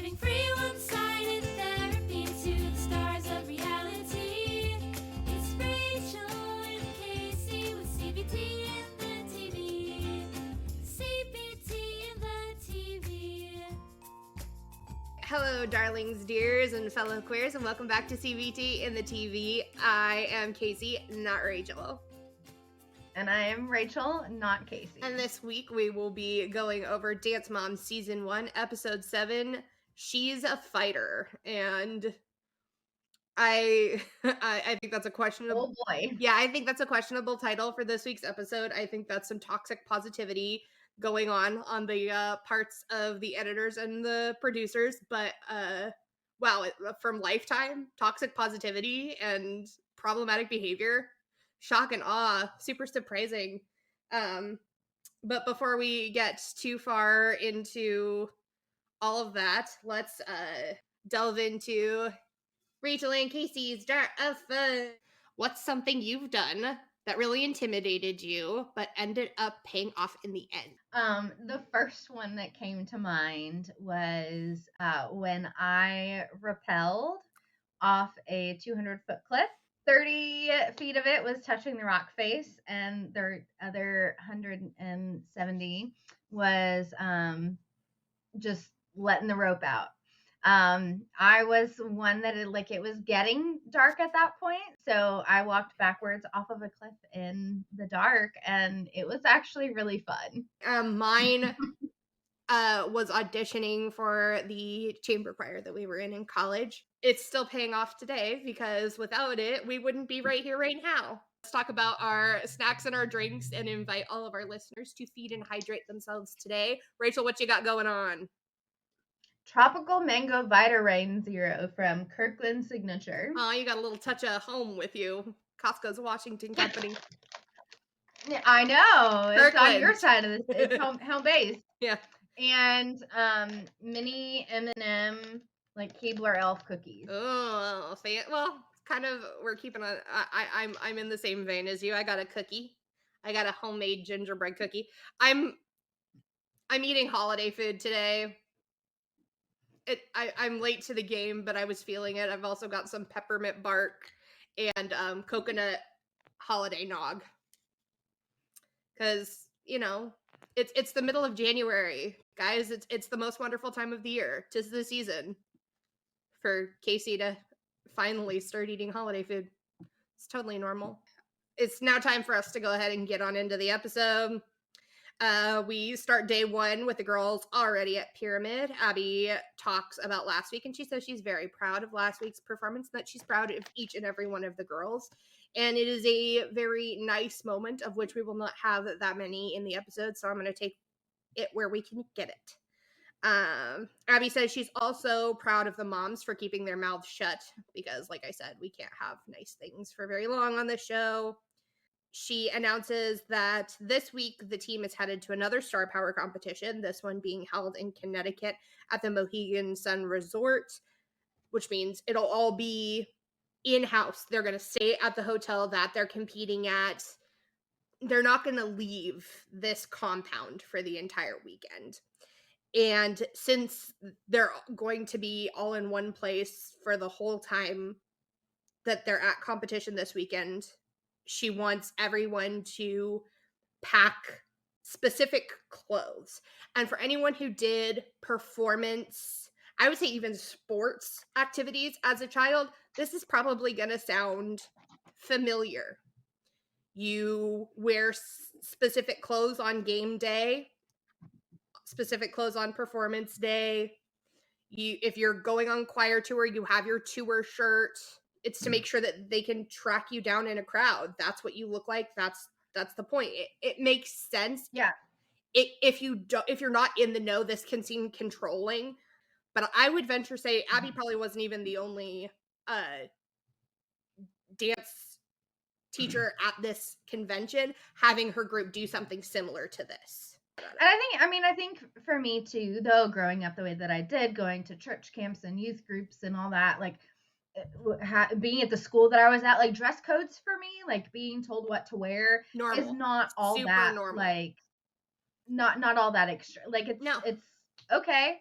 Giving free one-sided therapy to the stars of reality. It's Rachel and Kacie with CBT and the TV. CBT and the TV. Hello, darlings, dears, and fellow queers, and welcome back to CBT in the TV. I am Kacie, not Rachel. And I am Rachel, not Kacie. And this week we will be going over Dance Moms Season 1, Episode 7, She's a Fighter. And I think that's a questionable... Oh boy. Yeah, I think that's a questionable title for this week's episode. I think that's some toxic positivity going on the parts of the editors and the producers. But, wow, from Lifetime, toxic positivity and problematic behavior, shock and awe, super surprising. But before we get too far into all of that, let's delve into Rachel and Kacie's Jar of Fun. What's something you've done that really intimidated you but ended up paying off in the end? The first one that came to mind was when I rappelled off a 200-foot cliff. 30 feet of it was touching the rock face, and the other 170 was just letting the rope out. I was one that it was getting dark at that point, so I walked backwards off of a cliff in the dark, and it was actually really fun. Mine was auditioning for the chamber choir that we were in college. It's still paying off today because without it, we wouldn't be right here right now. Let's talk about our snacks and our drinks and invite all of our listeners to feed and hydrate themselves today. Rachel, what you got going on? Tropical Mango Vita Rain Zero from Kirkland Signature. Oh, you got a little touch of home with you. Costco's Washington Company. Yeah, I know. It's Kirkland. on your side of this. It's home base. Yeah. And mini M&M, like Keebler Elf cookies. Oh, well, kind of. We're keeping on. I'm in the same vein as you. I got a cookie. I got a homemade gingerbread cookie. I'm eating holiday food today. I'm late to the game, but I was feeling it. I've also got some peppermint bark and coconut holiday nog. Because, you know, it's the middle of January, guys. It's the most wonderful time of the year. 'Tis the season for Kacie to finally start eating holiday food. It's totally normal. It's now time for us to go ahead and get on into the episode. We start day one with the girls already at Pyramid. Abby talks about last week, and she says she's very proud of last week's performance, and that she's proud of each and every one of the girls. And it is a very nice moment, of which we will not have that many in the episode, so I'm going to take it where we can get it. Abby says she's also proud of the moms for keeping their mouths shut, because, like I said, we can't have nice things for very long on this show. She announces that this week the team is headed to another Star Power competition, this one being held in Connecticut at the Mohegan Sun Resort, which means it'll all be in-house. They're going to stay at the hotel that they're competing at. They're not going to leave this compound for the entire weekend. And since they're going to be all in one place for the whole time that they're at competition this weekend, she wants everyone to pack specific clothes. And for anyone who did performance, I would say even sports activities as a child, this is probably going to sound familiar. You wear specific clothes on game day, specific clothes on performance day. If you're going on choir tour, you have your tour shirt. It's to make sure that they can track you down in a crowd. That's what you look like. That's the point. It makes sense. Yeah. If you're not in the know, this can seem controlling. But I would venture say Abby probably wasn't even the only dance teacher at this convention having her group do something similar to this. And I think for me too, though, growing up the way that I did, going to church camps and youth groups and all that, like being at the school that I was at, like dress codes for me, like being told what to wear normal. Is not all super that normal. Like not all that extra. Like it's okay.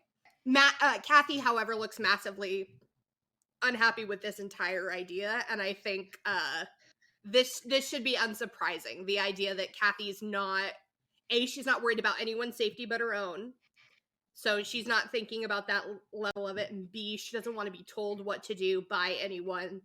Kathy, however, looks massively unhappy with this entire idea, and I think this should be unsurprising. The idea that Kathy's not she's not worried about anyone's safety but her own, so she's not thinking about that level of it, and B, she doesn't want to be told what to do by anyone.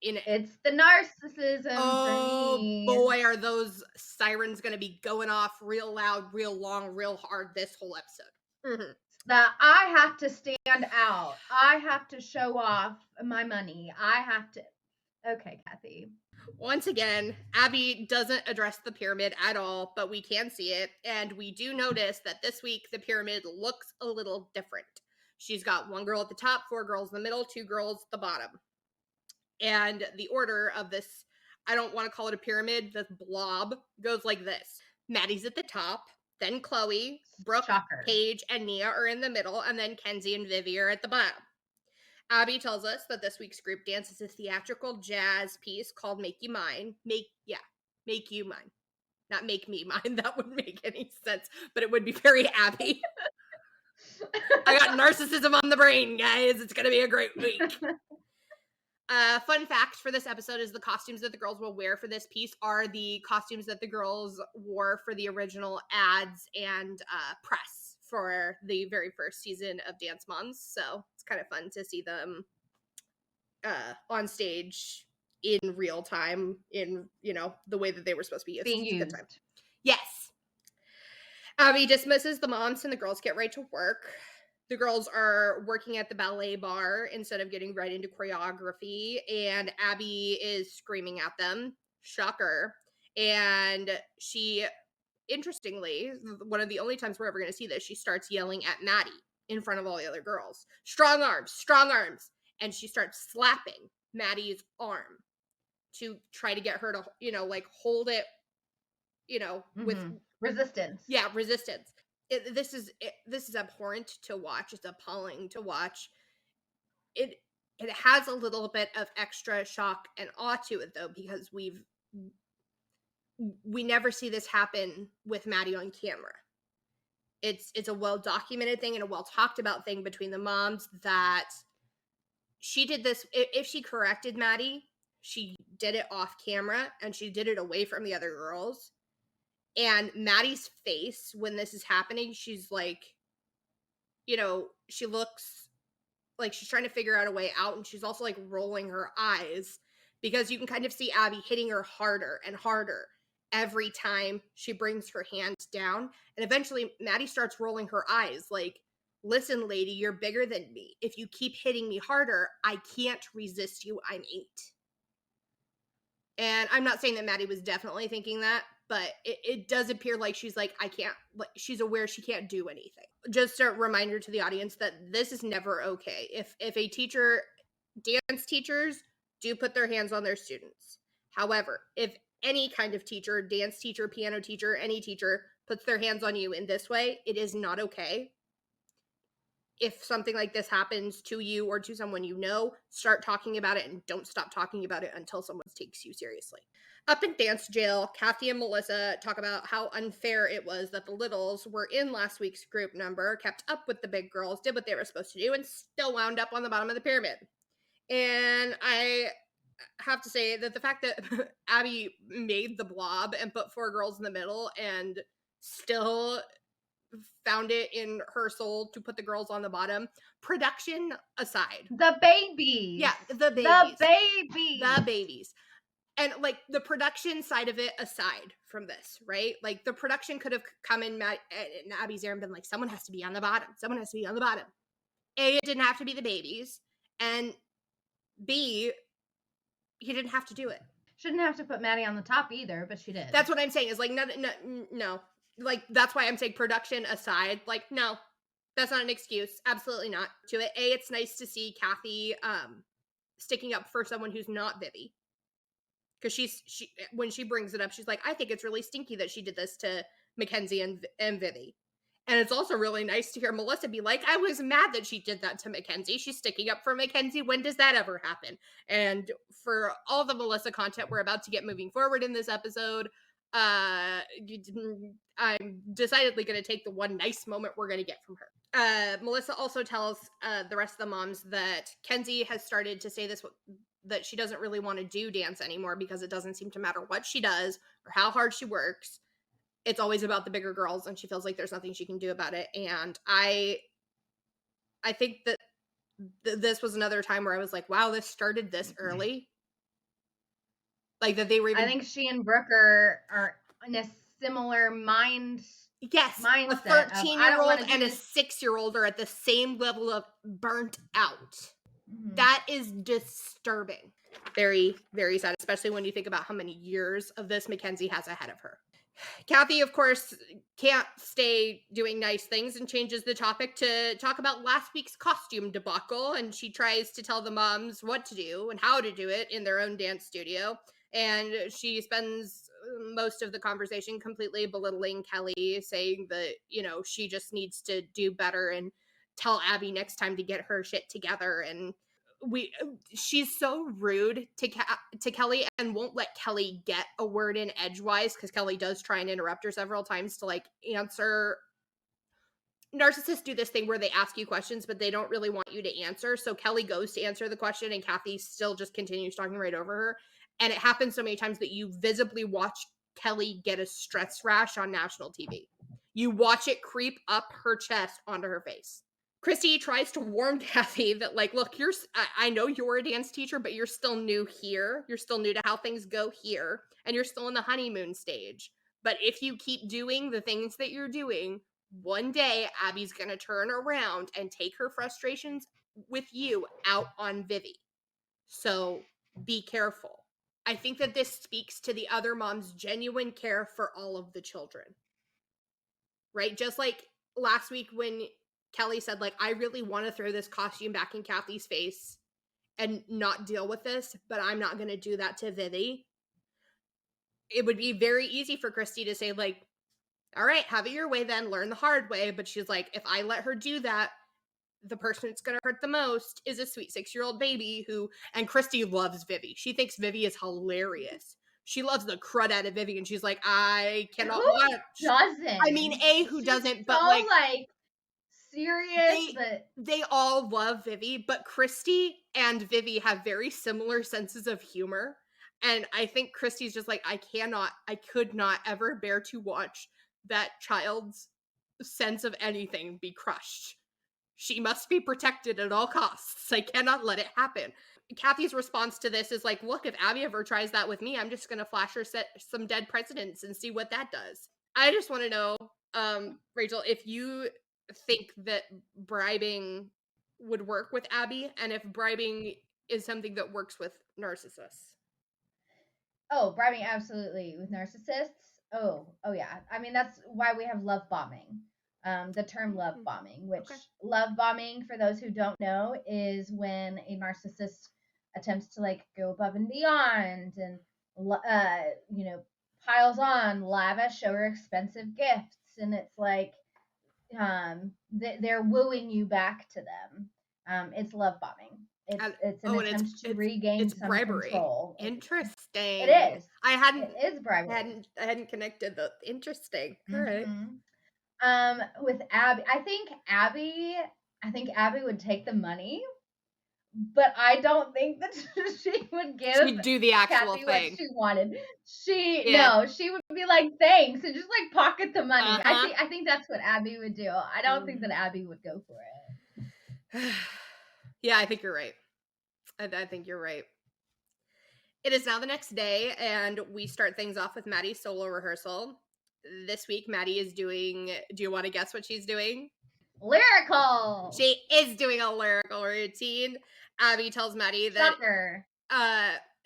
It's the narcissism. Oh Bernice. boy, are those sirens going to be going off real loud, real long, real hard this whole episode. Mm-hmm. That I have to stand out. I have to show off my money. I have to. Okay, Kathy. Once again, Abby doesn't address the pyramid at all, but we can see it, and we do notice that this week the pyramid looks a little different. She's got one girl at the top, 4 girls in the middle, 2 girls at the bottom. And the order of this, I don't want to call it a pyramid, this blob goes like this. Maddie's at the top, then Chloe, Brooke, Shocker. Paige, and Nia are in the middle, and then Kenzie and Vivi are at the bottom. Abby tells us that this week's group dance is a theatrical jazz piece called Make You Mine. Make You Mine. Not Make Me Mine. That wouldn't make any sense, but it would be very Abby. I got narcissism on the brain, guys. It's going to be a great week. Fun fact for this episode is the costumes that the girls will wear for this piece are the costumes that the girls wore for the original ads and press for the very first season of Dance Moms. So it's kind of fun to see them on stage in real time in, the way that they were supposed to be Being used. Time. Yes. Abby dismisses the moms and the girls get right to work. The girls are working at the ballet bar instead of getting right into choreography, and Abby is screaming at them. Shocker. And she, interestingly, one of the only times we're ever going to see this, she starts yelling at Maddie in front of all the other girls. Strong arms, strong arms. And she starts slapping Maddie's arm to try to get her to, hold it, with resistance. Yeah, resistance. This is abhorrent to watch. It's appalling to watch. It has a little bit of extra shock and awe to it though, because we never see this happen with Maddie on camera. It's a well documented thing and a well talked about thing between the moms that she did this. If she corrected Maddie, she did it off camera and she did it away from the other girls. And Maddie's face when this is happening, she's like, she looks like she's trying to figure out a way out. And she's also like rolling her eyes because you can kind of see Abby hitting her harder and harder every time she brings her hand down. And eventually Maddie starts rolling her eyes like, listen, lady, you're bigger than me. If you keep hitting me harder, I can't resist you. I'm 8. And I'm not saying that Maddie was definitely thinking that, but it does appear like she's like, I can't, like, she's aware she can't do anything. Just a reminder to the audience that this is never okay. If a teacher, dance teachers do put their hands on their students. However, if any kind of teacher, dance teacher, piano teacher, any teacher puts their hands on you in this way, it is not okay. If something like this happens to you or to someone you know, start talking about it and don't stop talking about it until someone takes you seriously. Up in dance jail, Kathy and Melissa talk about how unfair it was that the littles were in last week's group number, kept up with the big girls, did what they were supposed to do, and still wound up on the bottom of the pyramid. And I have to say that the fact that Abby made the blob and put 4 girls in the middle and still found it in her soul to put the girls on the bottom, production aside. The babies. Yeah, the babies. The babies. The babies. And like the production side of it aside from this, right? Like the production could have come in Abby's ear and been like, someone has to be on the bottom. Someone has to be on the bottom. A, it didn't have to be the babies. And B, he didn't have to do it. Shouldn't have to put Maddie on the top either, but she did. That's what I'm saying is like, no. Like, that's why I'm saying production aside, like, no, that's not an excuse. Absolutely not to it. A, it's nice to see Kathy sticking up for someone who's not Vivi. Because she when she brings it up, she's like, I think it's really stinky that she did this to Mackenzie and Vivi. And it's also really nice to hear Melissa be like, I was mad that she did that to Mackenzie. She's sticking up for Mackenzie. When does that ever happen? And for all the Melissa content we're about to get moving forward in this episode, I'm decidedly going to take the one nice moment we're going to get from her. Melissa also tells the rest of the moms that Kenzie has started to say this, that she doesn't really want to do dance anymore because it doesn't seem to matter what she does or how hard she works. It's always about the bigger girls, and she feels like there's nothing she can do about it. And I think that this was another time where I was like, wow, this started this early. Like that they were even. I think she and Brooke are in a similar Yes, mindset a of, I don't 13-year-old wanna do and a this. 6-year-old are at the same level of burnt out. Mhm. That is disturbing. Very, very sad, especially when you think about how many years of this Mackenzie has ahead of her. Kathy, of course, can't stay doing nice things and changes the topic to talk about last week's costume debacle. And she tries to tell the moms what to do and how to do it in their own dance studio. And she spends most of the conversation completely belittling Kelly, saying that, you know, she just needs to do better and tell Abby next time to get her shit together. And she's so rude to Kelly and won't let Kelly get a word in edgewise, because Kelly does try and interrupt her several times to like answer. Narcissists do this thing where they ask you questions, but they don't really want you to answer. So Kelly goes to answer the question and Kathy still just continues talking right over her. And it happens so many times that you visibly watch Kelly get a stress rash on national TV. You watch it creep up her chest onto her face. Christy tries to warn Kathy that, like, look, I know you're a dance teacher, but you're still new here. You're still new to how things go here, and you're still in the honeymoon stage. But if you keep doing the things that you're doing, one day Abby's going to turn around and take her frustrations with you out on Vivi. So be careful. I think that this speaks to the other mom's genuine care for all of the children. Right? Just like last week when Kelly said, like, I really want to throw this costume back in Kathy's face and not deal with this, but I'm not going to do that to Vivi. It would be very easy for Christy to say, like, all right, have it your way then, learn the hard way. But she's like, if I let her do that, the person it's going to hurt the most is a sweet 6-year-old baby who, and Christy loves Vivi. She thinks Vivi is hilarious. She loves the crud out of Vivi, and she's like, I cannot watch. Doesn't? I mean, who She's doesn't, but so, like serious, but they all love Vivi, but Christy and Vivi have very similar senses of humor. And I think Christy's just like, I could not ever bear to watch that child's sense of anything be crushed. She must be protected at all costs. I cannot let it happen. Kathy's response to this is like, look, if Abby ever tries that with me, I'm just going to flash her some dead presidents and see what that does. I just want to know, Rachel, if you think that bribing would work with Abby, and if bribing is something that works with narcissists. Oh, bribing absolutely with narcissists. Oh yeah. I mean, that's why we have love bombing. The term love bombing, which love bombing, for those who don't know, is when a narcissist attempts to like go above and beyond and piles on lavish or expensive gifts, and it's like they're wooing you back to them. It's love bombing. It's an attempt to regain some bribery. Control. Interesting. It is. It is bribery. I hadn't connected the interesting. All right. With Abby, I think Abby would take the money, but I don't think that she would give. She'd do the actual Kathy thing what she wanted. No, she would be like, thanks, and just like pocket the money. I think that's what Abby would do. I don't think that Abby would go for it. Yeah, I think you're right. I think you're right. It is now the next day, and we start things off with Maddie's solo rehearsal. This week, Maddie is doing, do you want to guess what she's doing? Lyrical! She is doing a lyrical routine. Abby tells Maddie that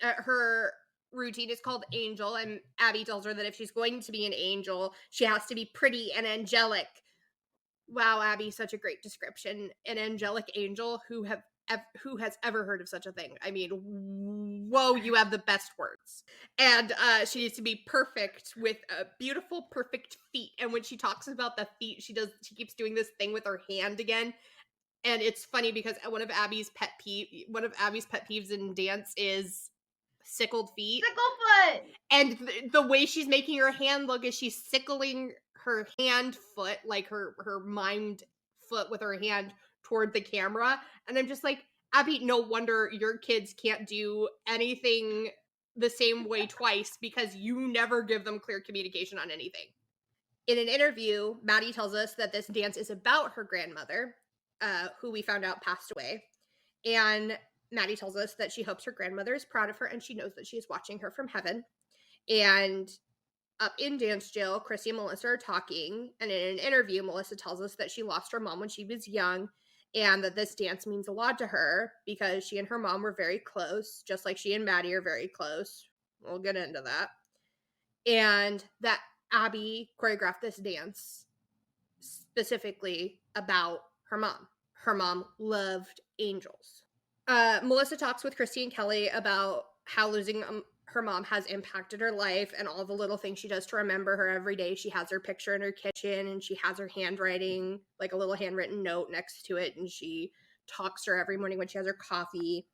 her routine is called Angel, and Abby tells her that if she's going to be an angel, she has to be pretty and angelic. Wow, Abby, such a great description. An angelic angel. Who has ever heard of such a thing? I mean, whoa, you have the best words. And she needs to be perfect with beautiful, perfect feet. And when she talks about the feet, she keeps doing this thing with her hand again. And it's funny because one of Abby's pet peeves in dance is sickled feet. Sickle foot! And the way she's making her hand look is she's sickling her hand foot, like her mind foot with her hand toward the camera. And I'm just like, Abby, no wonder your kids can't do anything the same way twice, because you never give them clear communication on anything. In an interview, Maddie tells us that this dance is about her grandmother, who we found out passed away. And Maddie tells us that she hopes her grandmother is proud of her and she knows that she is watching her from heaven. And up in dance jail, Chrissy and Melissa are talking. And in an interview, Melissa tells us that she lost her mom when she was young and that this dance means a lot to her because she and her mom were very close, just like she and Maddie are very close. We'll get into that. And that Abby choreographed this dance specifically about her mom. Her mom loved angels. Melissa talks with Christy and Kelly about how losing her mom has impacted her life and all the little things she does to remember her every day. She has her picture in her kitchen and she has her handwriting, like a little handwritten note next to it, and she talks to her every morning when she has her coffee.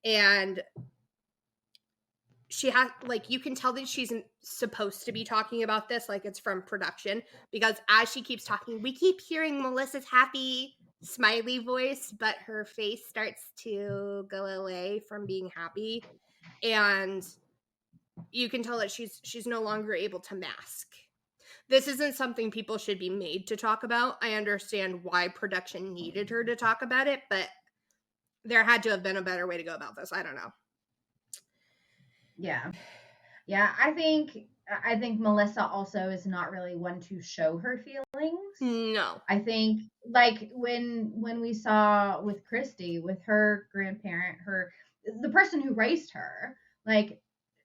And she has, like, you can tell that she's supposed to be talking about this like it's from production, because as she keeps talking, we keep hearing Melissa's happy smiley voice, but her face starts to go away from being happy, and you can tell that she's no longer able to mask. This isn't something people should be made to talk about. I understand why production needed her to talk about it, but there had to have been a better way to go about this. I don't know. Yeah, I think Melissa also is not really one to show her feelings. No. I think, like, when we saw with Christy, with her grandparent, the person who raised her, like,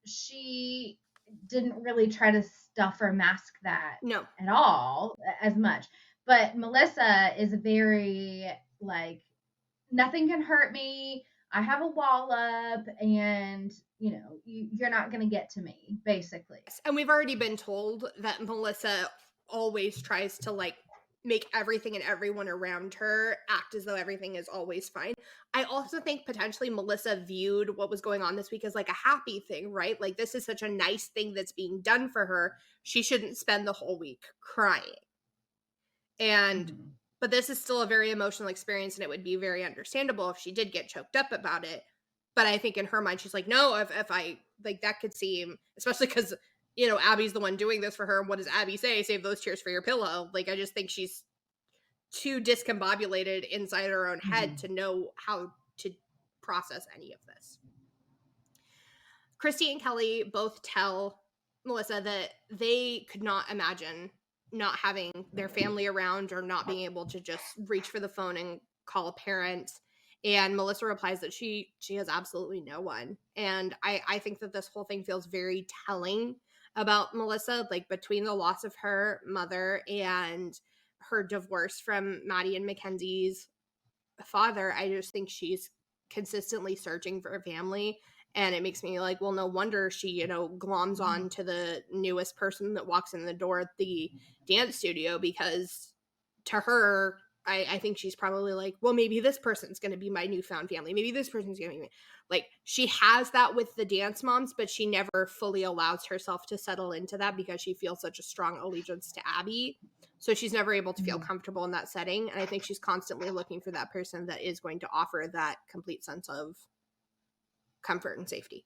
she didn't really try to stuff or mask that No. at all as much. But Melissa is very, like, nothing can hurt me. I have a wall up, and you're not going to get to me, basically. And we've already been told that Melissa always tries to, like, make everything and everyone around her act as though everything is always fine. I also think potentially Melissa viewed what was going on this week as like a happy thing, right? Like, this is such a nice thing that's being done for her. She shouldn't spend the whole week crying. And but this is still a very emotional experience, and it would be very understandable if she did get choked up about it. But I think in her mind, she's like, no, if I, like, that could seem, especially because, Abby's the one doing this for her. What does Abby say? Save those tears for your pillow. Like, I just think she's too discombobulated inside her own head to know how to process any of this. Christy and Kelly both tell Melissa that they could not imagine not having their family around or not being able to just reach for the phone and call a parent. And Melissa replies that she has absolutely no one. And I think that this whole thing feels very telling about Melissa, like, between the loss of her mother and her divorce from Maddie and Mackenzie's father. I just think she's consistently searching for a family. And it makes me like, well, no wonder she, gloms on to the newest person that walks in the door at the dance studio, because to her, I think she's probably like, well, maybe this person's going to be my newfound family. Maybe this person's going to be, like, she has that with the dance moms, but she never fully allows herself to settle into that because she feels such a strong allegiance to Abby. So she's never able to feel comfortable in that setting. And I think she's constantly looking for that person that is going to offer that complete sense of comfort and safety.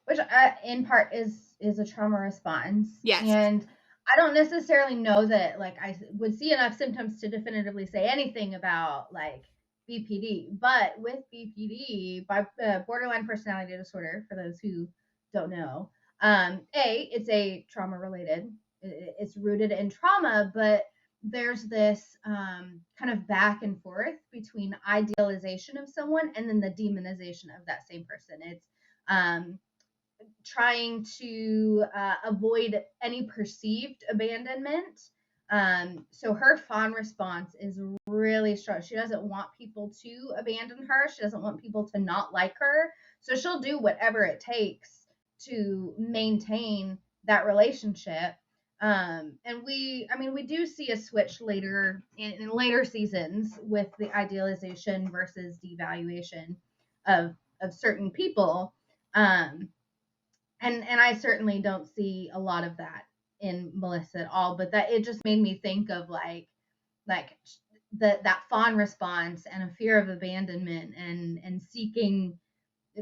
Which in part is a trauma response. Yes. And I don't necessarily know that, like, I would see enough symptoms to definitively say anything about, like, BPD. But with BPD, borderline personality disorder, for those who don't know, it's a trauma related. It's rooted in trauma, but there's this kind of back and forth between idealization of someone and then the demonization of that same person. It's trying to avoid any perceived abandonment. So her fawn response is really strong. She doesn't want people to abandon her. She doesn't want people to not like her. So she'll do whatever it takes to maintain that relationship. And we do see a switch later in later seasons with the idealization versus devaluation of certain people. And I certainly don't see a lot of that in Melissa at all, but that it just made me think of like that fawn response and a fear of abandonment and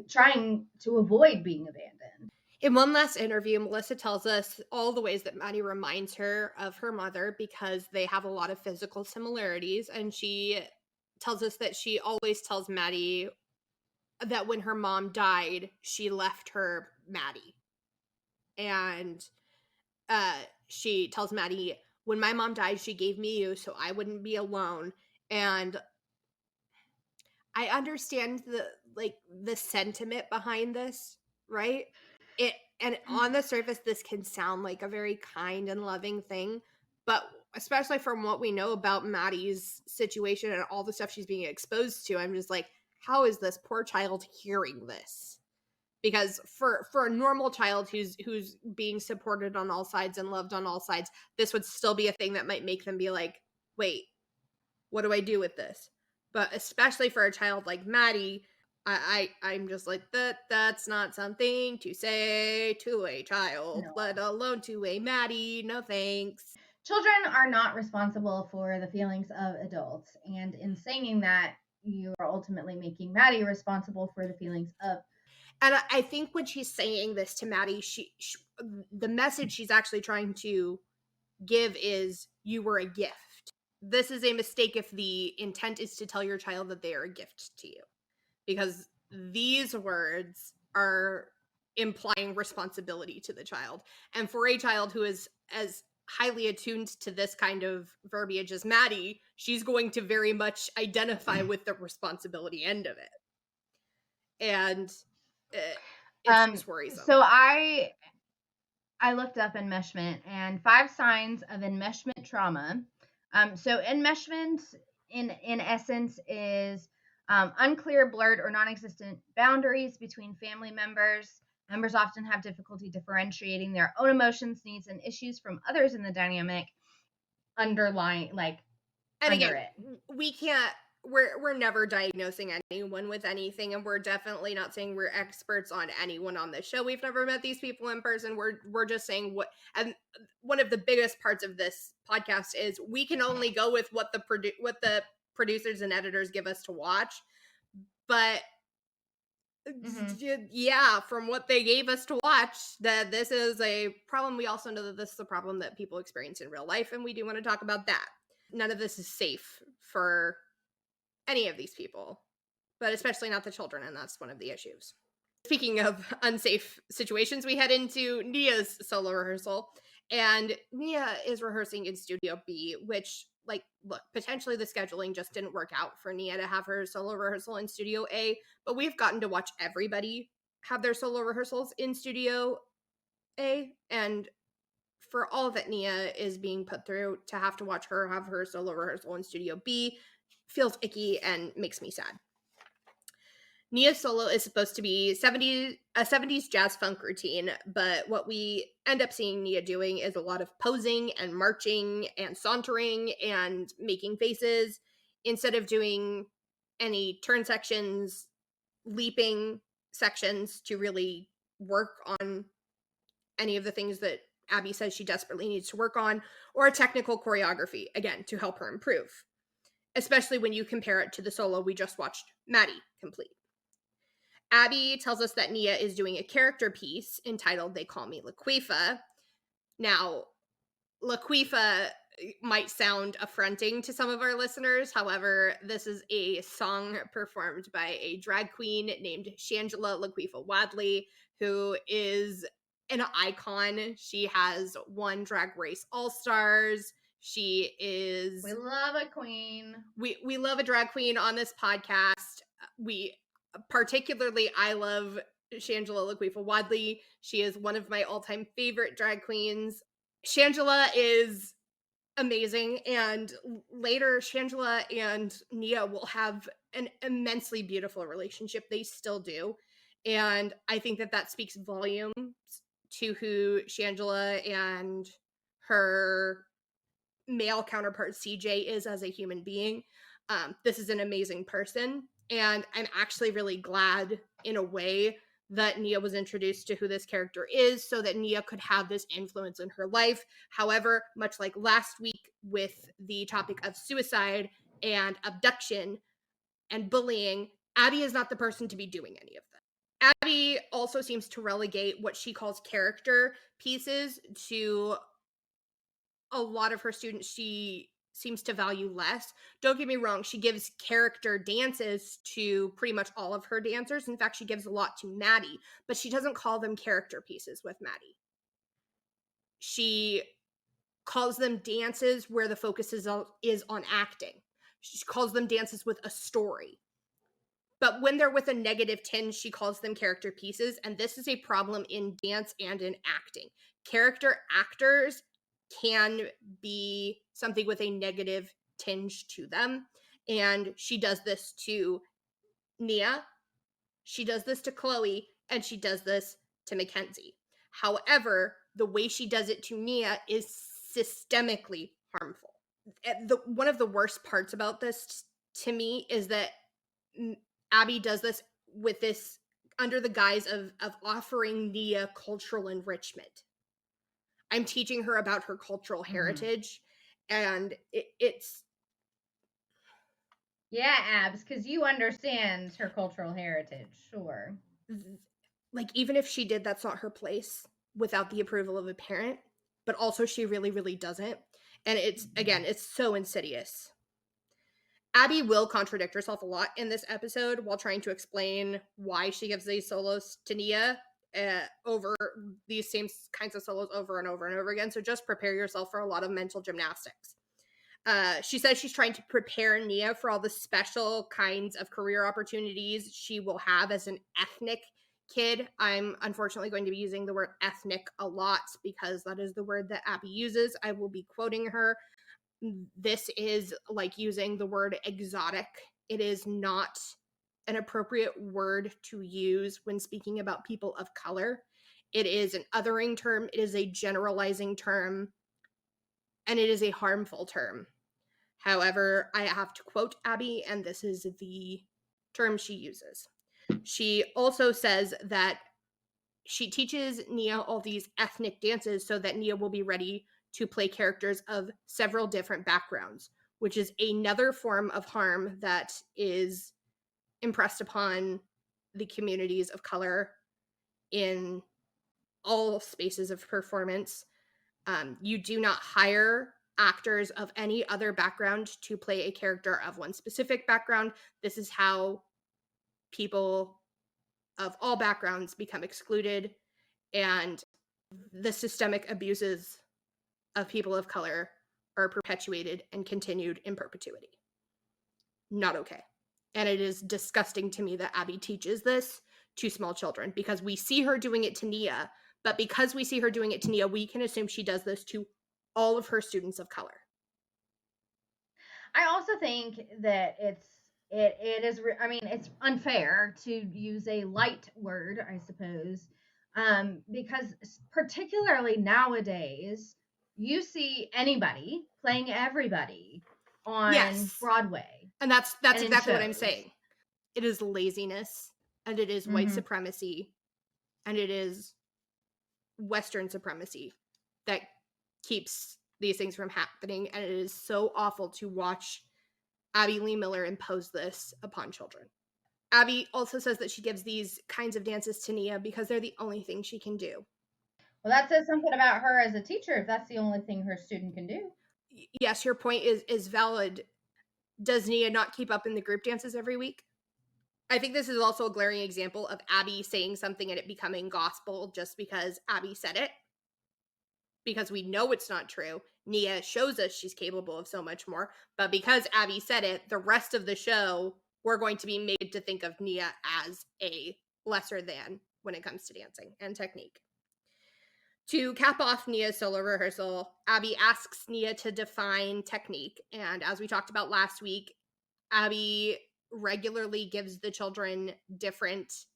trying to avoid being abandoned. In one last interview, Melissa tells us all the ways that Maddie reminds her of her mother because they have a lot of physical similarities. And she tells us that she always tells Maddie that when her mom died, she left her Maddie. And she tells Maddie, when my mom died, she gave me you so I wouldn't be alone. And I understand the sentiment behind this, right? And on the surface, this can sound like a very kind and loving thing, but especially from what we know about Maddie's situation and all the stuff she's being exposed to, I'm just like, how is this poor child hearing this? Because for a normal child who's being supported on all sides and loved on all sides, this would still be a thing that might make them be like, wait, what do I do with this? But especially for a child like Maddie, I'm just like, that's not something to say to a child, No. let alone to a Maddie. No thanks. Children are not responsible for the feelings of adults. And in saying that, you are ultimately making Maddie responsible for the feelings of. And I think when she's saying this to Maddie, the message she's actually trying to give is, you were a gift. This is a mistake if the intent is to tell your child that they are a gift to you, because these words are implying responsibility to the child. And for a child who is as highly attuned to this kind of verbiage as Maddie, she's going to very much identify with the responsibility end of it. And it's worrisome. So I looked up enmeshment and 5 signs of enmeshment trauma. So enmeshment in essence is unclear, blurred, or non-existent boundaries between family members. Members often have difficulty differentiating their own emotions, needs, and issues from others in the dynamic underlying, like, and under again, it. We can't, we're never diagnosing anyone with anything, and we're definitely not saying we're experts on anyone on this show. We've never met these people in person. We're just saying what, and one of the biggest parts of this podcast is we can only go with what the producers and editors give us to watch. But yeah, from what they gave us to watch, that this is a problem. We also know that this is a problem that people experience in real life, and we do want to talk about that. None of this is safe for any of these people, but especially not the children, and that's one of the issues. Speaking of unsafe situations, we head into Nia's solo rehearsal, and Nia is rehearsing in Studio B, which, like, look, potentially the scheduling just didn't work out for Nia to have her solo rehearsal in Studio A, but we've gotten to watch everybody have their solo rehearsals in Studio A, and for all that Nia is being put through, to have to watch her have her solo rehearsal in Studio B feels icky and makes me sad. Nia's solo is supposed to be a 70s jazz funk routine, but what we end up seeing Nia doing is a lot of posing and marching and sauntering and making faces instead of doing any turn sections, leaping sections to really work on any of the things that Abby says she desperately needs to work on, or a technical choreography, again, to help her improve, especially when you compare it to the solo we just watched Maddie complete. Abby tells us that Nia is doing a character piece entitled They Call Me Laquifa. Now, Laquifa might sound affronting to some of our listeners. However, this is a song performed by a drag queen named Shangela Laquifa Wadley, who is an icon. She has won Drag Race All-Stars. She is... We love a queen. We love a drag queen on this podcast. I love Shangela Laquifa Wadley. She is one of my all-time favorite drag queens. Shangela is amazing, and later Shangela and Nia will have an immensely beautiful relationship. They still do, and I think that speaks volumes to who Shangela and her male counterpart CJ is as a human being. This is an amazing person, and I'm actually really glad, in a way, that Nia was introduced to who this character is so that Nia could have this influence in her life. However, much like last week with the topic of suicide, and abduction and bullying, Abby is not the person to be doing any of that. Abby also seems to relegate what she calls character pieces to a lot of her students she seems to value less. Don't get me wrong, she gives character dances to pretty much all of her dancers. In fact, she gives a lot to Maddie, but she doesn't call them character pieces with Maddie. She calls them dances where the focus is on acting. She calls them dances with a story. But when they're with a negative tinge, she calls them character pieces. And this is a problem in dance and in acting. Character actors can be something with a negative tinge to them. And she does this to Nia, she does this to Chloe, and she does this to Mackenzie. However, the way she does it to Nia is systemically harmful. One of the worst parts about this to me is that Abby does this with this under the guise of offering Nia cultural enrichment. I'm teaching her about her cultural heritage, and it's Yeah, Abs, because you understand her cultural heritage, sure. like, even if she did, that's not her place without the approval of a parent. But also, she really, really doesn't. And it's, again, it's so insidious. Abby will contradict herself a lot in this episode while trying to explain why she gives these solos to Nia over these same kinds of solos over and over and over again. So just prepare yourself for a lot of mental gymnastics. She says she's trying to prepare Nia for all the special kinds of career opportunities she will have as an ethnic kid. I'm unfortunately going to be using the word ethnic a lot because that is the word that Abby uses. I will be quoting her. This is like using the word exotic. It is not an appropriate word to use when speaking about people of color. It is an othering term. It is a generalizing term. And it is a harmful term. However, I have to quote Abby, and this is the term she uses. She also says that she teaches Nia all these ethnic dances so that Nia will be ready to play characters of several different backgrounds, which is another form of harm that is impressed upon the communities of color in all spaces of performance. You do not hire actors of any other background to play a character of one specific background. This is how people of all backgrounds become excluded, and the systemic abuses of people of color are perpetuated and continued in perpetuity. Not okay. And it is disgusting to me that Abby teaches this to small children because we see her doing it to Nia, but because we see her doing it to Nia, we can assume she does this to all of her students of color. I also think that it's unfair to use a light word, I suppose, because particularly nowadays, you see anybody playing everybody on Yes. Broadway. And that's and in exactly what I'm shows. saying. It is laziness, and it is white Mhm. supremacy, and it is Western supremacy that keeps these things from happening. And it is so awful to watch Abby Lee Miller impose this upon children. Abby also says that she gives these kinds of dances to Nia because they're the only thing she can do. Well, that says something about her as a teacher if that's the only thing her student can do. Yes, your point is valid. Does Nia not keep up in the group dances every week? I think this is also a glaring example of Abby saying something and it becoming gospel just because Abby said it. Because we know it's not true. Nia shows us she's capable of so much more. But because Abby said it, the rest of the show, we're going to be made to think of Nia as a lesser than when it comes to dancing and technique. To cap off Nia's solo rehearsal, Abby asks Nia to define technique. And as we talked about last week, Abby regularly gives the children different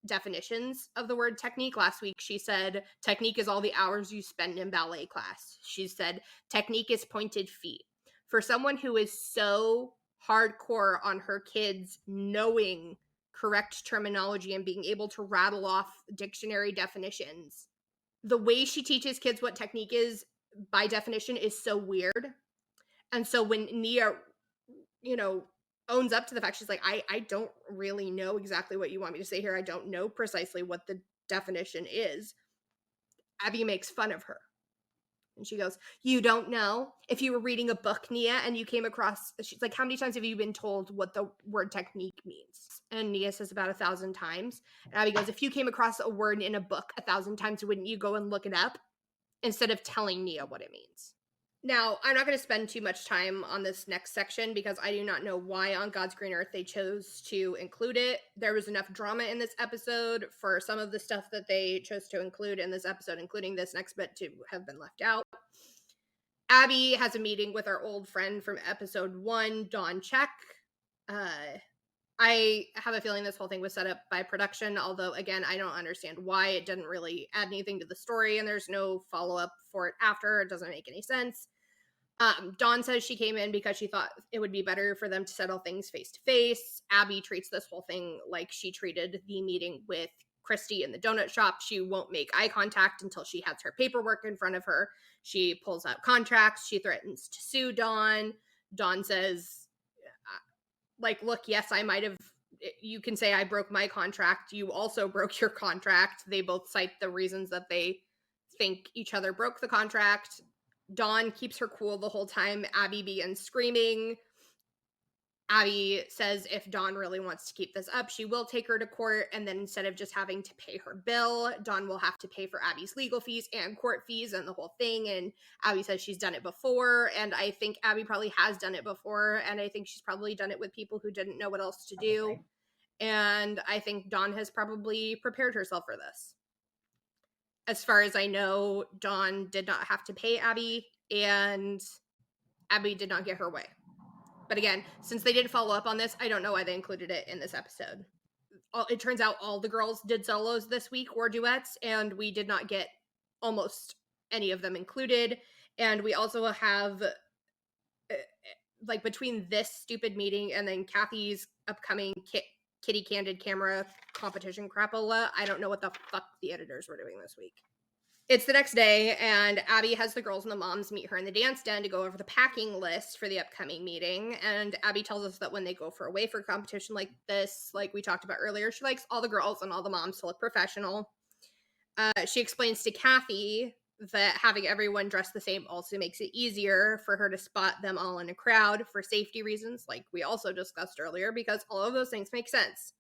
definitions of the word technique. Last week, she said technique is all the hours you spend in ballet class. She said technique is pointed feet. For someone who is so hardcore on her kids knowing correct terminology and being able to rattle off dictionary definitions, the way she teaches kids what technique is, by definition, is so weird. And so when Nia owns up to the fact. She's like, I don't really know exactly what you want me to say here. I don't know precisely what the definition is. Abby makes fun of her. And she goes, you don't know? If you were reading a book, Nia, and you came across, she's like, how many times have you been told what the word technique means? And Nia says about 1,000 times. And Abby goes, if you came across a word in a book 1,000 times, wouldn't you go and look it up instead of telling Nia what it means? Now, I'm not going to spend too much time on this next section because I do not know why on God's green earth they chose to include it. There was enough drama in this episode for some of the stuff that they chose to include in this episode, including this next bit, to have been left out. Abby has a meeting with our old friend from episode 1, Dawn Check. I have a feeling this whole thing was set up by production, although, again, I don't understand why. It didn't really add anything to the story, and there's no follow-up for it after. It doesn't make any sense. Dawn says she came in because she thought it would be better for them to settle things face-to-face. Abby treats this whole thing like she treated the meeting with Christy in the donut shop. She won't make eye contact until she has her paperwork in front of her. She pulls out contracts. She threatens to sue Dawn. Dawn says, look, yes, I might have, you can say I broke my contract. You also broke your contract. They both cite the reasons that they think each other broke the contract. Dawn keeps her cool the whole time. Abby begins screaming. Abby says if Dawn really wants to keep this up, she will take her to court, and then instead of just having to pay her bill, Dawn will have to pay for Abby's legal fees and court fees and the whole thing. And Abby says she's done it before, and I think Abby probably has done it before, and I think she's probably done it with people who didn't know what else to do. And I think Dawn has probably prepared herself for this. As far as I know, Dawn did not have to pay Abby, and Abby did not get her way. But again, since they didn't follow up on this, I don't know why they included it in this episode. It turns out all the girls did solos this week or duets, and we did not get almost any of them included. And we also have, between this stupid meeting and then Kathy's upcoming Kitty Candid camera competition crapola, I don't know what the fuck the editors were doing this week. It's the next day, and Abby has the girls and the moms meet her in the dance den to go over the packing list for the upcoming meeting. And Abby tells us that when they go for a wafer competition like this, like we talked about earlier, she likes all the girls and all the moms to look professional. She explains to Kathy that having everyone dressed the same also makes it easier for her to spot them all in a crowd for safety reasons, like we also discussed earlier, because all of those things make sense.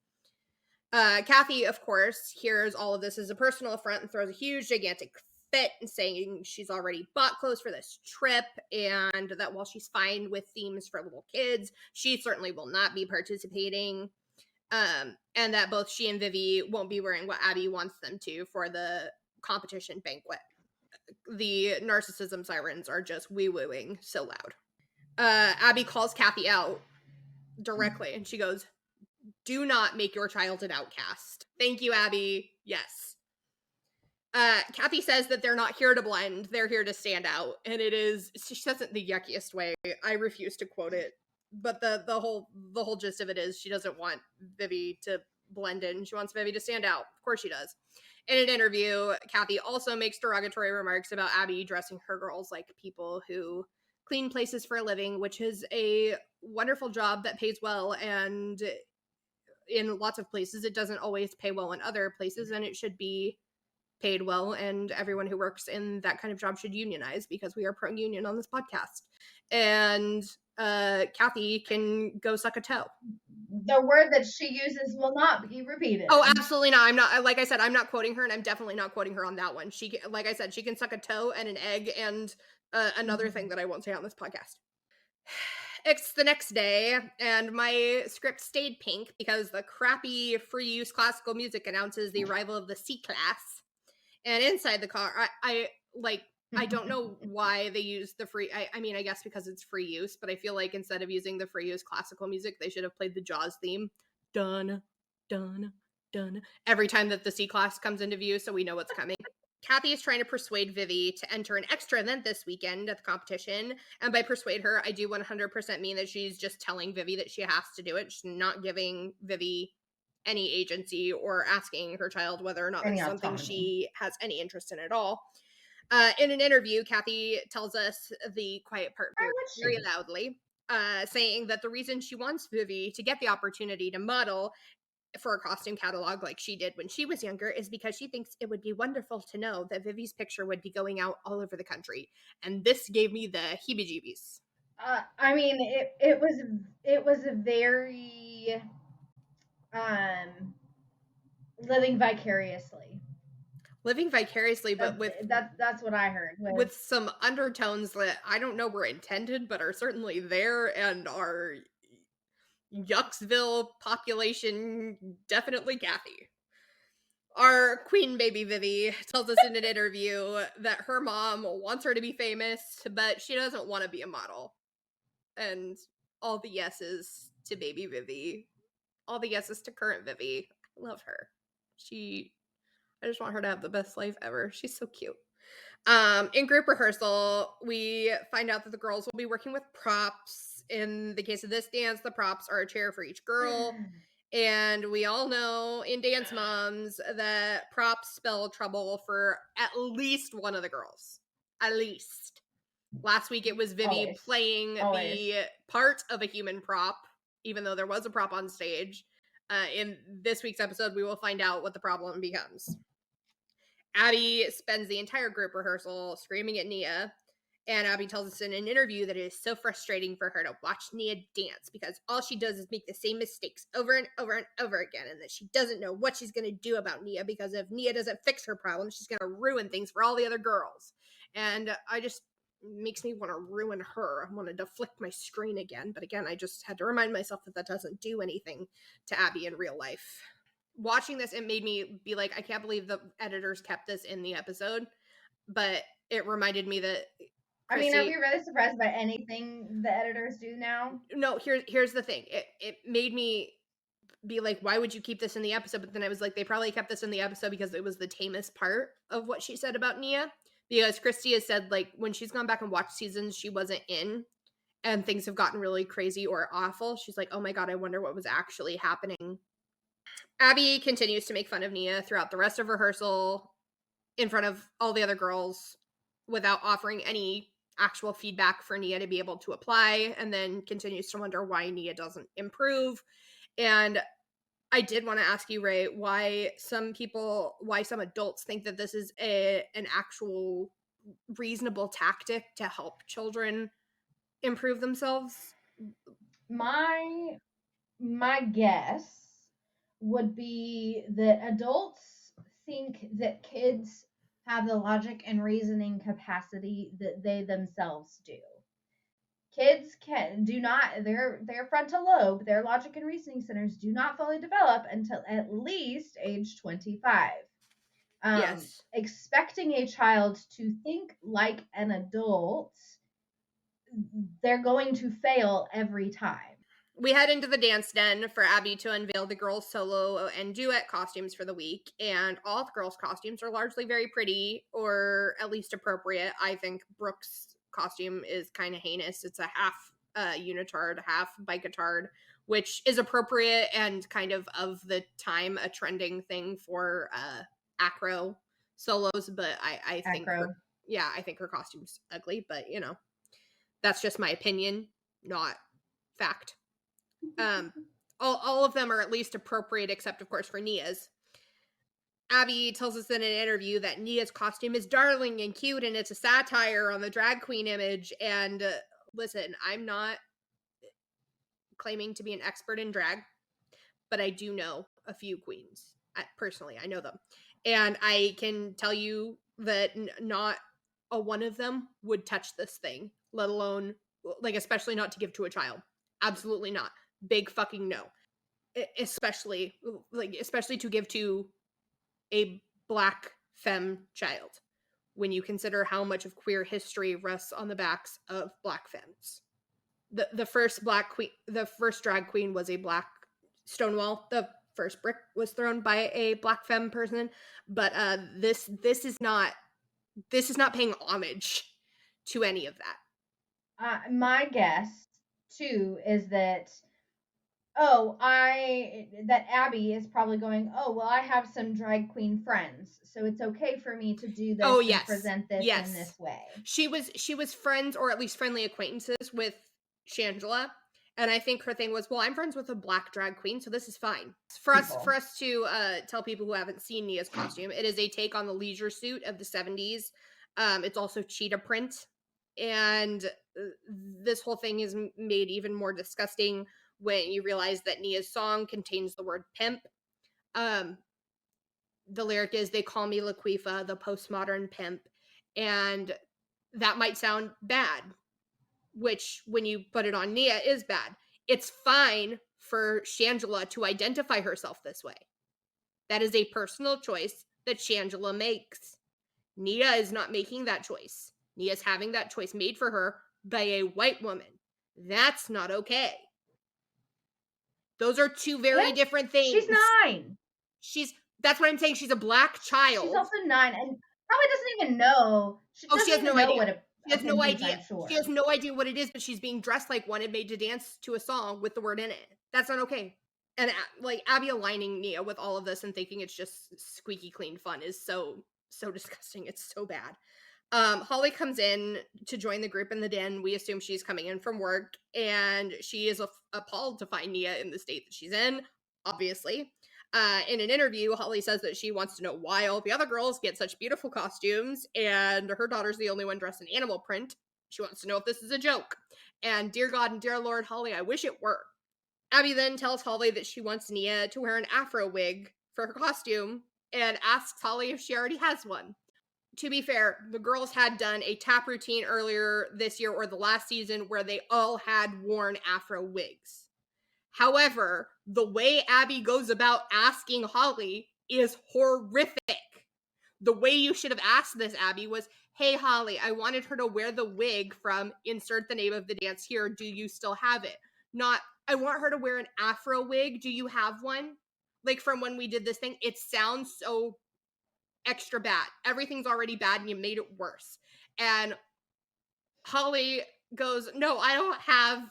Kathy, of course, hears all of this as a personal affront and throws a huge, gigantic fit, saying she's already bought clothes for this trip, and that while she's fine with themes for little kids, she certainly will not be participating, and that both she and Vivi won't be wearing what Abby wants them to for the competition banquet. The narcissism sirens are just wee-wooing so loud. Abby calls Kathy out directly, and she goes, do not make your child an outcast. Thank you, Abby. Yes. Kathy says that they're not here to blend. They're here to stand out. And it is, she says it in the yuckiest way. I refuse to quote it. But the whole gist of it is she doesn't want Vivi to blend in. She wants Vivi to stand out. Of course she does. In an interview, Kathy also makes derogatory remarks about Abby dressing her girls like people who clean places for a living, which is a wonderful job that pays well, and in lots of places it doesn't always pay well in other places, and it should be paid well, and everyone who works in that kind of job should unionize, because we are pro-union on this podcast. And Kathy can go suck a toe. The word that she uses will not be repeated. Oh, absolutely not. I'm not, like I said, I'm not quoting her, and I'm definitely not quoting her on that one. She, like I said, she can suck a toe and an egg and another thing that I won't say on this podcast. It's the next day, and my script stayed pink because the crappy free use classical music announces the arrival of the C class. And inside the car, I don't know why they use the free, I mean, I guess because it's free use, but I feel like instead of using the free use classical music, they should have played the Jaws theme. Dun, dun, dun. Every time that the C class comes into view, so we know what's coming. Kathy is trying to persuade Vivi to enter an extra event this weekend at the competition. And by persuade her, I do 100% mean that she's just telling Vivi that she has to do it. She's not giving Vivi any agency or asking her child whether or not it's something she has any interest in at all. In an interview, Kathy tells us the quiet part very loudly. saying that the reason she wants Vivi to get the opportunity to model for a costume catalog like she did when she was younger is because she thinks it would be wonderful to know that Vivi's picture would be going out all over the country. And this gave me the heebie-jeebies. I mean, it was a very living vicariously. Living vicariously, but that's what I heard. with some undertones that I don't know were intended, but are certainly there and are Yucksville population definitely Kathy. Our queen baby Vivi tells us in an interview that her mom wants her to be famous, but she doesn't want to be a model. And all the yeses to baby Vivi. All the yeses to current Vivi. I love her. I just want her to have the best life ever. She's so cute. In group rehearsal, we find out that the girls will be working with props. In the case of this dance, the props are a chair for each girl. And we all know in Dance Moms that props spell trouble for at least one of the girls. At least. Last week it was Vivi Always. playing the part of a human prop, even though there was a prop on stage. In this week's episode, we will find out what the problem becomes. Abby spends the entire group rehearsal screaming at Nia, and Abby tells us in an interview that it is so frustrating for her to watch Nia dance because all she does is make the same mistakes over and over and over again, and that she doesn't know what she's going to do about Nia because if Nia doesn't fix her problem, she's going to ruin things for all the other girls. And makes me want to ruin her. I want to deflect my screen again, but again, I just had to remind myself that doesn't do anything to Abby in real life. Watching this, it made me be like, I can't believe the editors kept this in the episode, but it reminded me that Chrissy, are we really surprised by anything the editors do now? No, here's the thing. It made me be like, why would you keep this in the episode? But then I was like, they probably kept this in the episode because it was the tamest part of what she said about Nia. Because Christy has said, like, when she's gone back and watched seasons she wasn't in, and things have gotten really crazy or awful, she's like, oh my god, I wonder what was actually happening. Abby continues to make fun of Nia throughout the rest of rehearsal in front of all the other girls without offering any actual feedback for Nia to be able to apply, and then continues to wonder why Nia doesn't improve. And I did want to ask you, Ray, why some adults think that this is an actual reasonable tactic to help children improve themselves. My guess would be that adults think that kids have the logic and reasoning capacity that they themselves do. Kids their frontal lobe, their logic and reasoning centers do not fully develop until at least age 25. Yes. Expecting a child to think like an adult, they're going to fail every time. We head into the dance den for Abby to unveil the girls' solo and duet costumes for the week, and all the girls' costumes are largely very pretty, or at least appropriate. I think Brooke's costume is kind of heinous. It's a half unitard, half bicotard, which is appropriate and kind of the time a trending thing for acro solos, but I think I think her costume's ugly, but you know, that's just my opinion, not fact. All of them are at least appropriate, except of course for Nia's. Abby tells us in an interview that Nia's costume is darling and cute, and it's a satire on the drag queen image. And listen, I'm not claiming to be an expert in drag, but I do know a few queens. Personally, I know them. And I can tell you that not a one of them would touch this thing, let alone, like, especially not to give to a child. Absolutely not. Big fucking no. Especially to give to a black femme child, when you consider how much of queer history rests on the backs of black femmes. The first drag queen was a black Stonewall. The first brick was thrown by a black femme person, but this is not paying homage to any of that. My guess too is that that Abby is probably going, oh, well, I have some drag queen friends, so it's okay for me to do this and present this in this way. She was friends, or at least friendly acquaintances with Shangela. And I think her thing was, well, I'm friends with a black drag queen, so this is fine. For us to tell people who haven't seen Nia's costume, it is a take on the leisure suit of the 70s. It's also cheetah print. And this whole thing is made even more disgusting when you realize that Nia's song contains the word pimp. The lyric is, they call me Laquifa, the postmodern pimp. And that might sound bad, which when you put it on Nia is bad. It's fine for Shangela to identify herself this way. That is a personal choice that Shangela makes. Nia is not making that choice. Nia's having that choice made for her by a white woman. That's not okay. Those are two very different things. She's 9. That's what I'm saying. She's a black child. She's also 9 and probably doesn't even know. She has no idea. What she has no idea. I'm sure. She has no idea what it is, but she's being dressed like one and made to dance to a song with the word in it. That's not okay. And like Abby aligning Nia with all of this and thinking it's just squeaky clean fun is so disgusting. It's so bad. Holly comes in to join the group in the den. We assume she's coming in from work, and she is appalled to find Nia in the state that she's in, obviously. In an interview, Holly says that she wants to know why all the other girls get such beautiful costumes, and her daughter's the only one dressed in animal print. She wants to know if this is a joke. And dear God and dear Lord, Holly, I wish it were. Abby then tells Holly that she wants Nia to wear an afro wig for her costume, and asks Holly if she already has one. To be fair, the girls had done a tap routine earlier this year or the last season where they all had worn afro wigs. However, the way Abby goes about asking Holly is horrific. The way you should have asked this, Abby, was, hey, Holly, I wanted her to wear the wig from insert the name of the dance here. Do you still have it? Not, I want her to wear an afro wig. Do you have one? Like from when we did this thing, it sounds so extra bad. Everything's already bad and you made it worse. And Holly goes, no, I don't have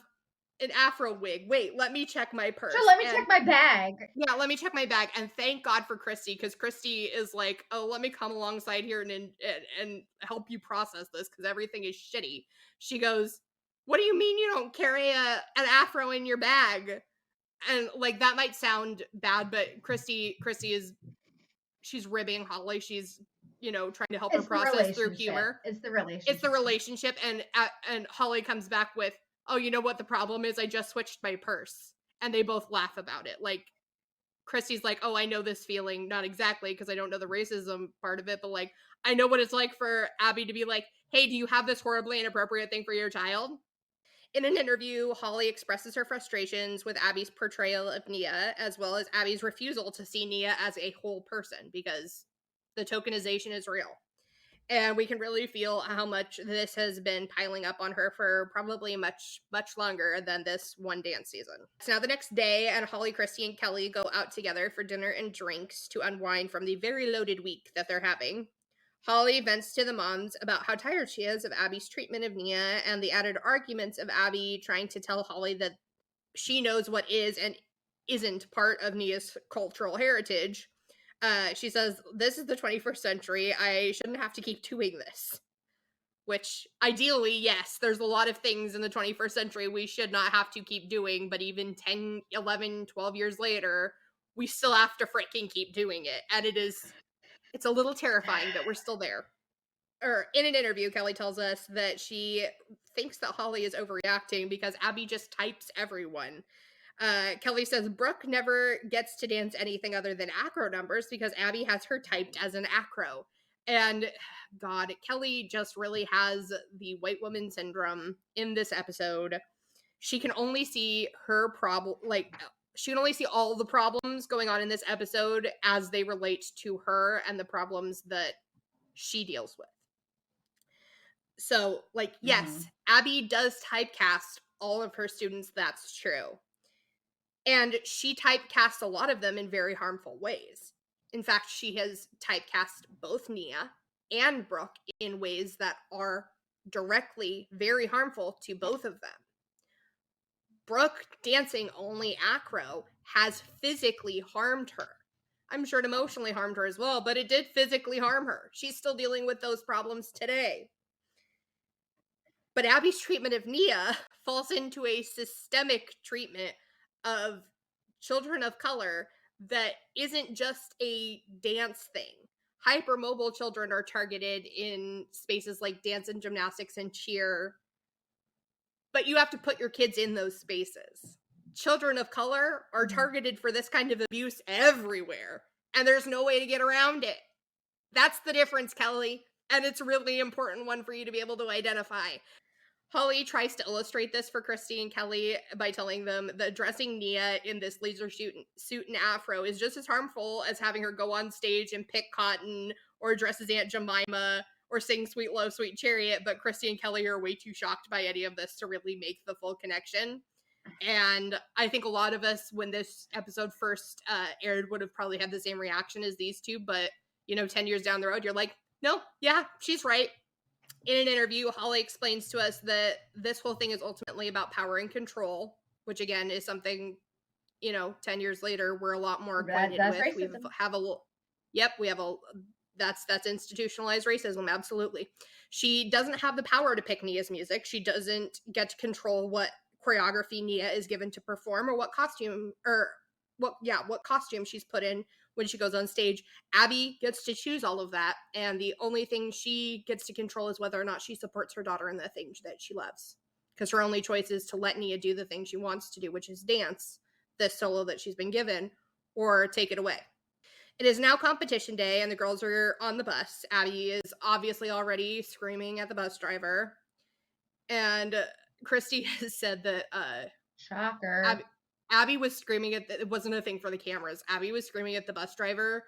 an afro wig. Wait, let me check my purse. Sure, let me check my bag. Yeah, let me check my bag. And thank God for Christy, because Christy is like, oh, let me come alongside here and help you process this, because everything is shitty. She goes, what do you mean you don't carry an afro in your bag? And like, that might sound bad, but Christy is, she's ribbing Holly. She's, trying to help her process through humor. It's the relationship. It's the relationship. And Holly comes back with, oh, you know what the problem is? I just switched my purse. And they both laugh about it. Like, Christy's like, oh, I know this feeling. Not exactly, because I don't know the racism part of it, but like, I know what it's like for Abby to be like, hey, do you have this horribly inappropriate thing for your child? In an interview, Holly expresses her frustrations with Abby's portrayal of Nia, as well as Abby's refusal to see Nia as a whole person, because the tokenization is real. And we can really feel how much this has been piling up on her for probably much, much longer than this one dance season. It's now the next day, and Holly, Christy, and Kelly go out together for dinner and drinks to unwind from the very loaded week that they're having. Holly vents to the moms about how tired she is of Abby's treatment of Nia and the added arguments of Abby trying to tell Holly that she knows what is and isn't part of Nia's cultural heritage. She says, this is the 21st century. I shouldn't have to keep doing this. Which, ideally, yes, there's a lot of things in the 21st century we should not have to keep doing, but even 10, 11, 12 years later, we still have to freaking keep doing it. And it's a little terrifying that we're still there. In an interview, Kelly tells us that she thinks that Holly is overreacting because Abby just types everyone. Kelly says Brooke never gets to dance anything other than acro numbers because Abby has her typed as an acro. And God, Kelly just really has the white woman syndrome in this episode. She can only see her problem, she can only see all the problems going on in this episode as they relate to her and the problems that she deals with. So, yes, Abby does typecast all of her students, that's true. And she typecast a lot of them in very harmful ways. In fact, she has typecast both Nia and Brooke in ways that are directly very harmful to both of them. Brooke dancing only acro has physically harmed her. I'm sure it emotionally harmed her as well, but it did physically harm her. She's still dealing with those problems today. But Abby's treatment of Nia falls into a systemic treatment of children of color that isn't just a dance thing. Hypermobile children are targeted in spaces like dance and gymnastics and cheer, but you have to put your kids in those spaces. Children of color are targeted for this kind of abuse everywhere, and there's no way to get around it. That's the difference, Kelly, and it's a really important one for you to be able to identify. Holly tries to illustrate this for Christy and Kelly by telling them that dressing Nia in this laser suit and afro is just as harmful as having her go on stage and pick cotton or dress as Aunt Jemima or sing Sweet Love, Sweet Chariot, but Christy and Kelly are way too shocked by any of this to really make the full connection. And I think a lot of us, when this episode first aired, would have probably had the same reaction as these two, but, 10 years down the road, you're like, no, yeah, she's right. In an interview, Holly explains to us that this whole thing is ultimately about power and control, which again is something, 10 years later, we're a lot more acquainted with. That's institutionalized racism, absolutely. She doesn't have the power to pick Nia's music. She doesn't get to control what choreography Nia is given to perform or what costume she's put in when she goes on stage. Abby gets to choose all of that, and the only thing she gets to control is whether or not she supports her daughter in the things that she loves, because her only choice is to let Nia do the thing she wants to do, which is dance this solo that she's been given, or take it away. It is now competition day, and the girls are on the bus. Abby is obviously already screaming at the bus driver, and Christy has said that shocker. Abby was screaming it wasn't a thing for the cameras. Abby was screaming at the bus driver.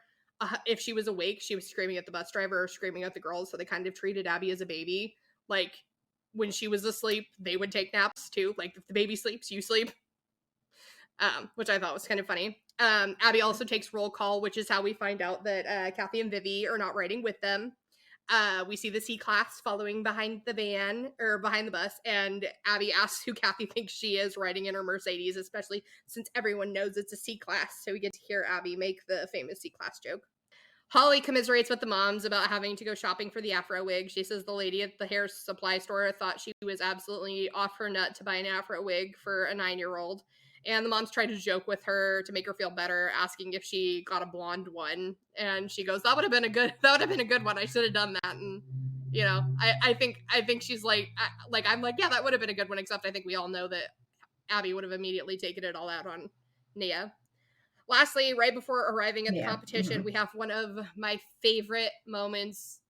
If she was awake, she was screaming at the bus driver or screaming at the girls. So they kind of treated Abby as a baby. Like, when she was asleep, they would take naps too. Like, if the baby sleeps, you sleep. Which I thought was kind of funny. Abby also takes roll call, which is how we find out that Kathy and Vivi are not riding with them. We see the C class following behind the bus, and Abby asks who Kathy thinks she is riding in her Mercedes, especially since everyone knows it's a C class, so we get to hear Abby make the famous C class joke. Holly commiserates with the moms about having to go shopping for the afro wig. She says the lady at the hair supply store thought she was absolutely off her nut to buy an afro wig for a 9-year-old. And the moms tried to joke with her to make her feel better, asking if she got a blonde one. And she goes, that would have been a good one. I should have done that. And, I think she's like, I'm like, yeah, that would have been a good one. Except I think we all know that Abby would have immediately taken it all out on Nia. Lastly, right before arriving at the competition, we have one of my favorite moments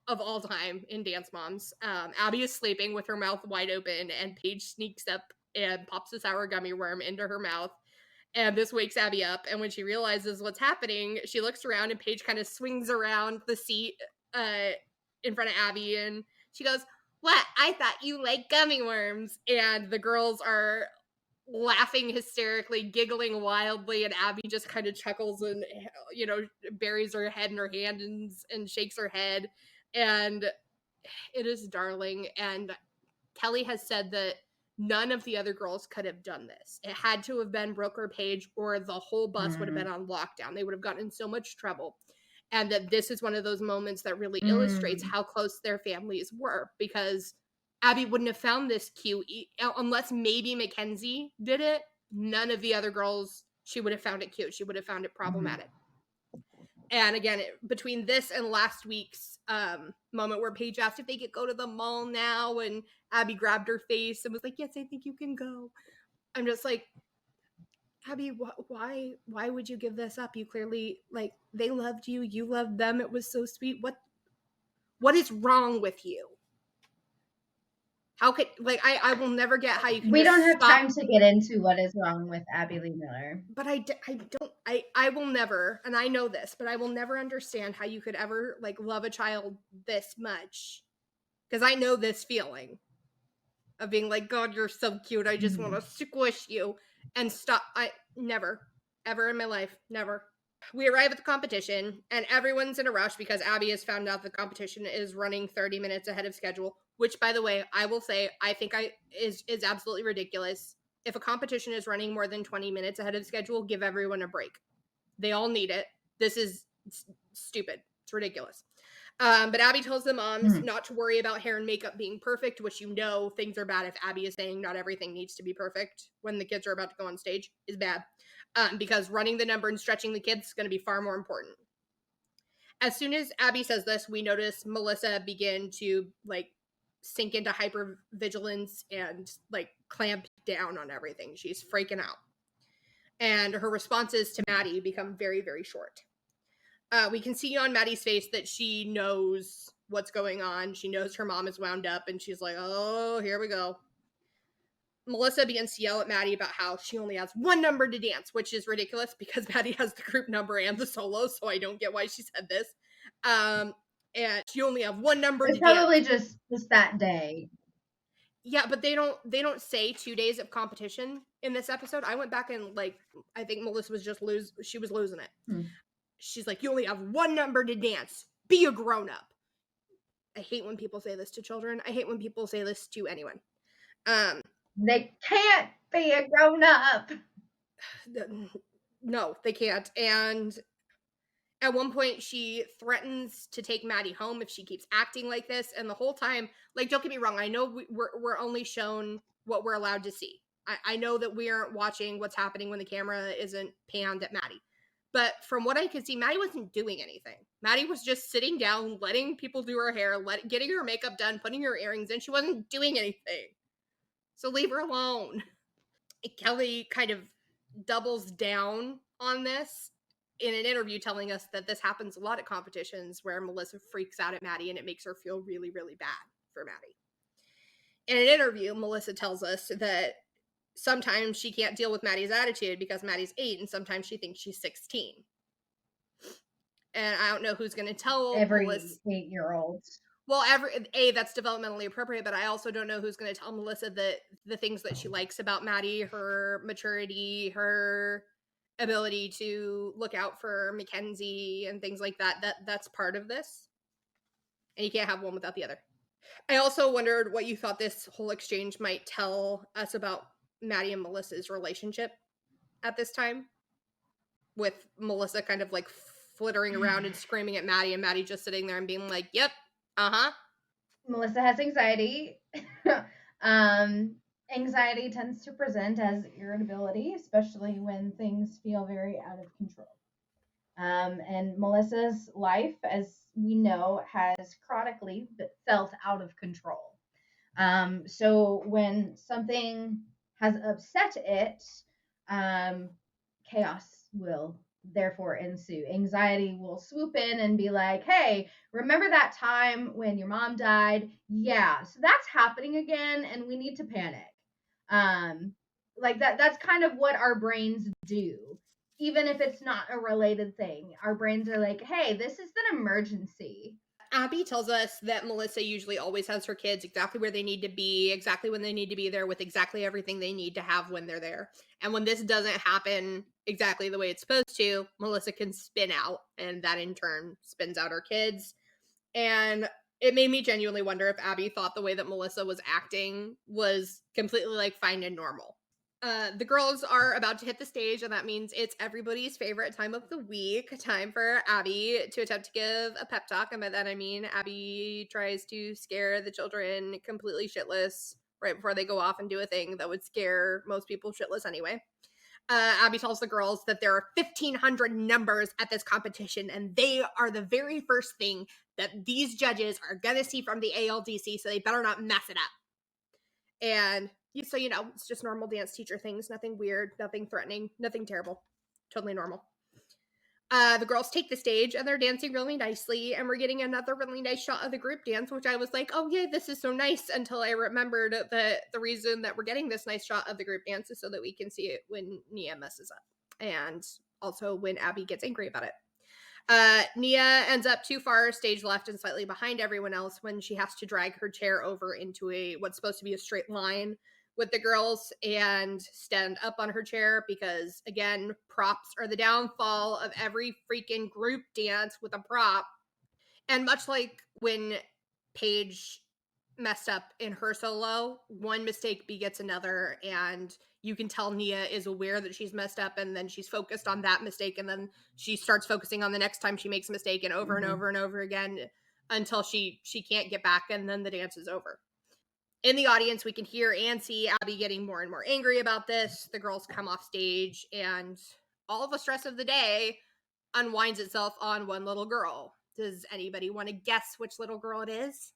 of all time in Dance Moms. Abby is sleeping with her mouth wide open, and Paige sneaks up and pops a sour gummy worm into her mouth. And this wakes Abby up, and when she realizes what's happening, she looks around, and Paige kind of swings around the seat in front of Abby, and she goes, "What? I thought you liked gummy worms." And the girls are laughing hysterically, giggling wildly, and Abby just kind of chuckles and, buries her head in her hands and shakes her head. And it is darling. And Kelly has said that none of the other girls could have done this. It had to have been Brooke or Paige, or the whole bus would have been on lockdown. They would have gotten in so much trouble. And that this is one of those moments that really illustrates how close their families were, because Abby wouldn't have found this cute unless maybe Mackenzie did it. None of the other girls, she would have found it cute. She would have found it problematic. And again, between this and last week's moment where Paige asked if they could go to the mall now, and Abby grabbed her face and was like, "Yes, I think you can go." I'm just like, Abby, why would you give this up? You clearly, they loved you. You loved them. It was so sweet. What is wrong with you? How could, I will never get how you can. We don't have time to get into what is wrong with Abby Lee Miller. But I will never, and I know this, but I will never understand how you could ever, love a child this much. Because I know this feeling of being like, God, you're so cute. I just want to squish you and stop. Never, ever in my life, never. We arrive at the competition, and everyone's in a rush because Abby has found out the competition is running 30 minutes ahead of schedule, which, by the way, I will say, I think is absolutely ridiculous. If a competition is running more than 20 minutes ahead of schedule, give everyone a break. They all need it. This is stupid. It's ridiculous. But Abby tells the moms not to worry about hair and makeup being perfect, which things are bad if Abby is saying not everything needs to be perfect when the kids are about to go on stage is bad. Because running the number and stretching the kids is going to be far more important. As soon as Abby says this, we notice Melissa begin to sink into hypervigilance and clamp down on everything. She's freaking out. And her responses to Maddie become very, very short. We can see on Maddie's face that she knows what's going on. She knows her mom is wound up, and she's like, oh, here we go. Melissa begins to yell at Maddie about how she only has one number to dance, which is ridiculous because Maddie has the group number and the solo, so I don't get why she said this. And she only have one number to dance. It's probably just that day. Yeah, but they don't say 2 days of competition in this episode. I went back and I think Melissa was she was losing it. She's like, you only have one number to dance. Be a grown-up. I hate when people say this to children. I hate when people say this to anyone. They can't be a grown-up. No, they can't. And at one point, she threatens to take Maddie home if she keeps acting like this. And the whole time, don't get me wrong, I know we're only shown what we're allowed to see. I know that we aren't watching what's happening when the camera isn't panned at Maddie. But from what I could see, Maddie wasn't doing anything. Maddie was just sitting down, letting people do her hair, getting her makeup done, putting her earrings in. She wasn't doing anything. So leave her alone. Kelly kind of doubles down on this in an interview, telling us that this happens a lot at competitions where Melissa freaks out at Maddie and it makes her feel really, really bad for Maddie. In an interview, Melissa tells us that sometimes she can't deal with Maddie's attitude because Maddie's 8 and sometimes she thinks she's 16. And I don't know who's going to tell every Melissa. 8-year-old. Well, that's developmentally appropriate, but I also don't know who's going to tell Melissa that the things that she likes about Maddie, her maturity, her ability to look out for Mackenzie and things like that's part of this. And you can't have one without the other. I also wondered what you thought this whole exchange might tell us about Maddie and Melissa's relationship at this time, with Melissa kind of flittering around and screaming at Maddie, and Maddie just sitting there and being like, yep, Melissa has anxiety. Anxiety tends to present as irritability, especially when things feel very out of control. And Melissa's life, as we know, has chronically felt out of control. So when something has upset it, chaos will therefore ensue. Anxiety will swoop in and be like, hey, remember that time when your mom died? Yeah, so that's happening again and we need to panic. That's kind of what our brains do. Even if it's not a related thing, our brains are like, hey, this is an emergency. Abby tells us that Melissa usually always has her kids exactly where they need to be, exactly when they need to be there, with exactly everything they need to have when they're there. And when this doesn't happen exactly the way it's supposed to, Melissa can spin out, and that in turn spins out her kids. And it made me genuinely wonder if Abby thought the way that Melissa was acting was completely fine and normal. The girls are about to hit the stage, and that means it's everybody's favorite time of the week, time for Abby to attempt to give a pep talk. And by that I mean Abby tries to scare the children completely shitless right before they go off and do a thing that would scare most people shitless anyway. Abby tells the girls that there are 1,500 numbers at this competition, and they are the very first thing that these judges are gonna see from the ALDC, so they better not mess it up. And so, it's just normal dance teacher things. Nothing weird, nothing threatening, nothing terrible. Totally normal. The girls take the stage and they're dancing really nicely. And we're getting another really nice shot of the group dance, which I was like, oh, yeah, this is so nice. Until I remembered that the reason that we're getting this nice shot of the group dance is so that we can see it when Nia messes up. And also when Abby gets angry about it. Nia ends up too far stage left and slightly behind everyone else when she has to drag her chair over into what's supposed to be a straight line with the girls and stand up on her chair because, again, props are the downfall of every freaking group dance with a prop. And much like when Paige messed up in her solo, one mistake begets another, and you can tell Nia is aware that she's messed up, and then she's focused on that mistake, and then she starts focusing on the next time she makes a mistake, and over and over and over again. until she can't get back, and then the dance is over. In the audience, we can hear and see Abby getting more and more angry about this. The girls come off stage, and all the stress of the day unwinds itself on one little girl. Does anybody want to guess which little girl it is?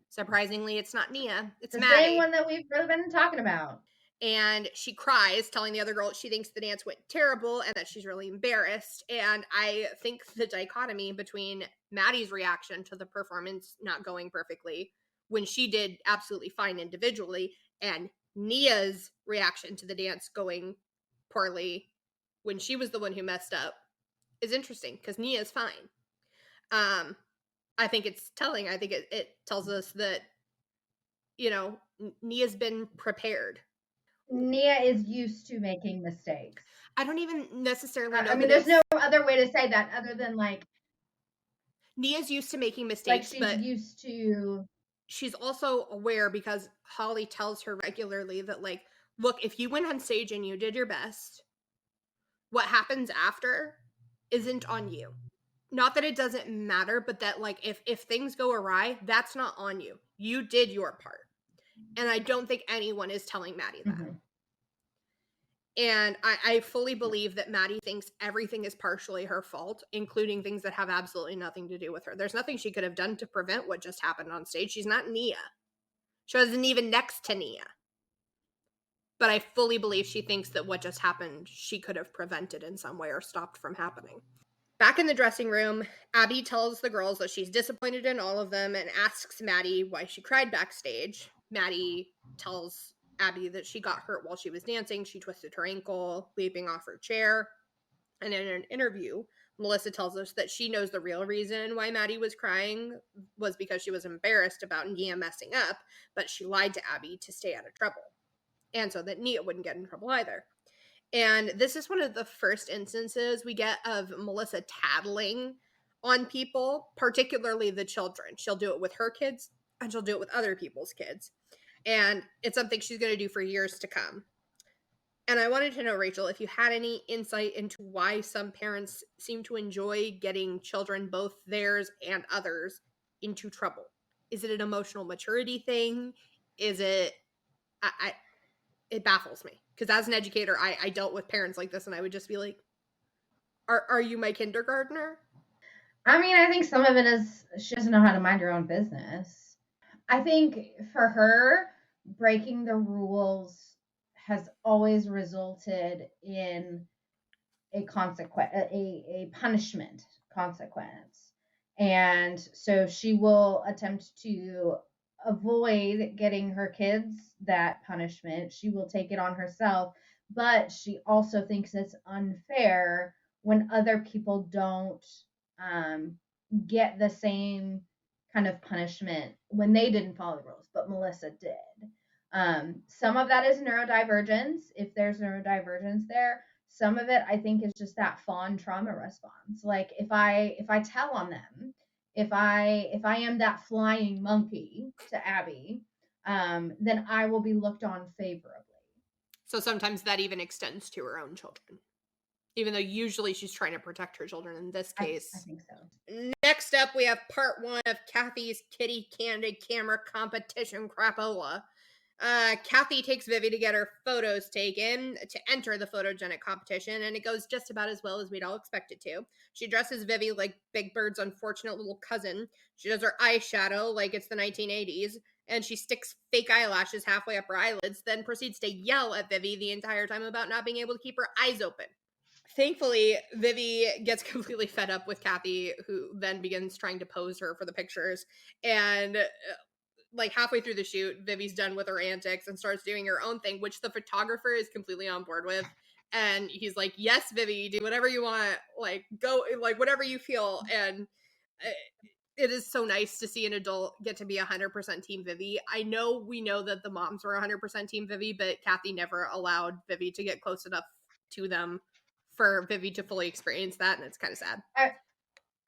Surprisingly, it's not Nia. It's The Maddie. same one that we've really been talking about. And she cries, telling the other girl she thinks the dance went terrible and that she's really embarrassed. And I think the dichotomy between Maddie's reaction to the performance not going perfectly, when she did absolutely fine individually, and Nia's reaction to the dance going poorly when she was the one who messed up, is interesting, because Nia's fine. I think it's telling. I think it tells us that, you know, Nia's been prepared. Nia is used to making mistakes. I don't even necessarily know. I mean, there's no other way to say that other than like Nia's used to making like mistakes, she's but used to. she's also aware, because Holly tells her regularly that, like, look, if you went on stage and you did your best, what happens after isn't on you. Not that it doesn't matter, but that, like, if things go awry, that's not on you. You did your part. And I don't think anyone is telling Maddie that. Mhm. And I fully believe that Maddie thinks everything is partially her fault, including things that have absolutely nothing to do with her. There's nothing she could have done to prevent what just happened on stage. She's not Nia. She wasn't even next to Nia. But I fully believe she thinks that what just happened, she could have prevented in some way or stopped from happening. Back in the dressing room, Abby tells the girls that she's disappointed in all of them and asks Maddie why she cried backstage. Maddie tells Abby that she got hurt while she was dancing. She twisted her ankle, leaping off her chair. And in an interview, Melissa tells us that she knows the real reason why Maddie was crying was because she was embarrassed about Nia messing up, but she lied to Abby to stay out of trouble, and so that Nia wouldn't get in trouble either. And this is one of the first instances we get of Melissa tattling on people, particularly the children. She'll do it with her kids, and she'll do it with other people's kids. And it's something she's going to do for years to come. And I wanted to know, Rachel, if you had any insight into why some parents seem to enjoy getting children, both theirs and others, into trouble. Is it an emotional maturity thing? Is it... it baffles me, because as an educator, I dealt with parents like this, and I would just be like, are you my kindergartner? I mean, I think some of it is she doesn't know how to mind her own business. I think for her, breaking the rules has always resulted in a consequence, a punishment consequence. And so she will attempt to avoid getting her kids that punishment. She will take it on herself, but she also thinks it's unfair when other people don't get the same kind of punishment when they didn't follow the rules, but Melissa did. Some of that is neurodivergence, if there's neurodivergence there. Some of it, I think, is just that fawn trauma response. Like if I tell on them, if I am that flying monkey to Abby, then I will be looked on favorably. So sometimes that even extends to her own children, even though usually she's trying to protect her children in this case. I think so. Next up, we have part 1 of Kathy's Kitty Candid Camera Competition Crapola. Kathy takes Vivi to get her photos taken to enter the photogenic competition, and it goes just about as well as we'd all expect it to. She dresses Vivi like Big Bird's unfortunate little cousin. She does her eyeshadow like it's the 1980s, and she sticks fake eyelashes halfway up her eyelids, then proceeds to yell at Vivi the entire time about not being able to keep her eyes open. Thankfully, Vivi gets completely fed up with Kathy, who then begins trying to pose her for the pictures, and like halfway through the shoot, Vivi's done with her antics and starts doing her own thing, which the photographer is completely on board with. And he's like, yes, Vivi, do whatever you want. Like, go, like, whatever you feel. And it is so nice to see an adult get to be 100% Team Vivi. I know we know that the moms were 100% Team Vivi, but Kathy never allowed Vivi to get close enough to them for Vivi to fully experience that. And it's kind of sad.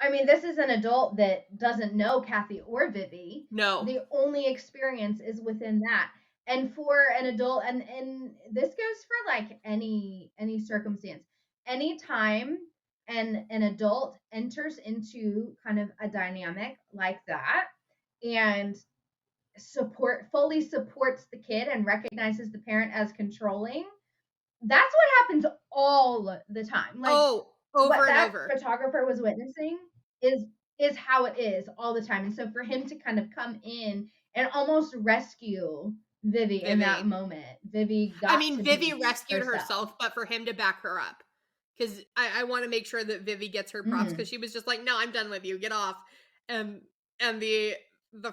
I mean, this is an adult that doesn't know Kathy or Vivi. No. The only experience is within that. And for an adult, and this goes for like any circumstance. Anytime and an adult enters into kind of a dynamic like that and fully supports the kid and recognizes the parent as controlling, that's what happens all the time. Like, over what and that over. photographer was witnessing is how it is all the time. And so for him to kind of come in and almost rescue Vivi in that moment, Vivi got Vivi be rescued herself, but for him to back her up, because I want to make sure that Vivi gets her props, because she was just like, no, I'm done with you, get off. And the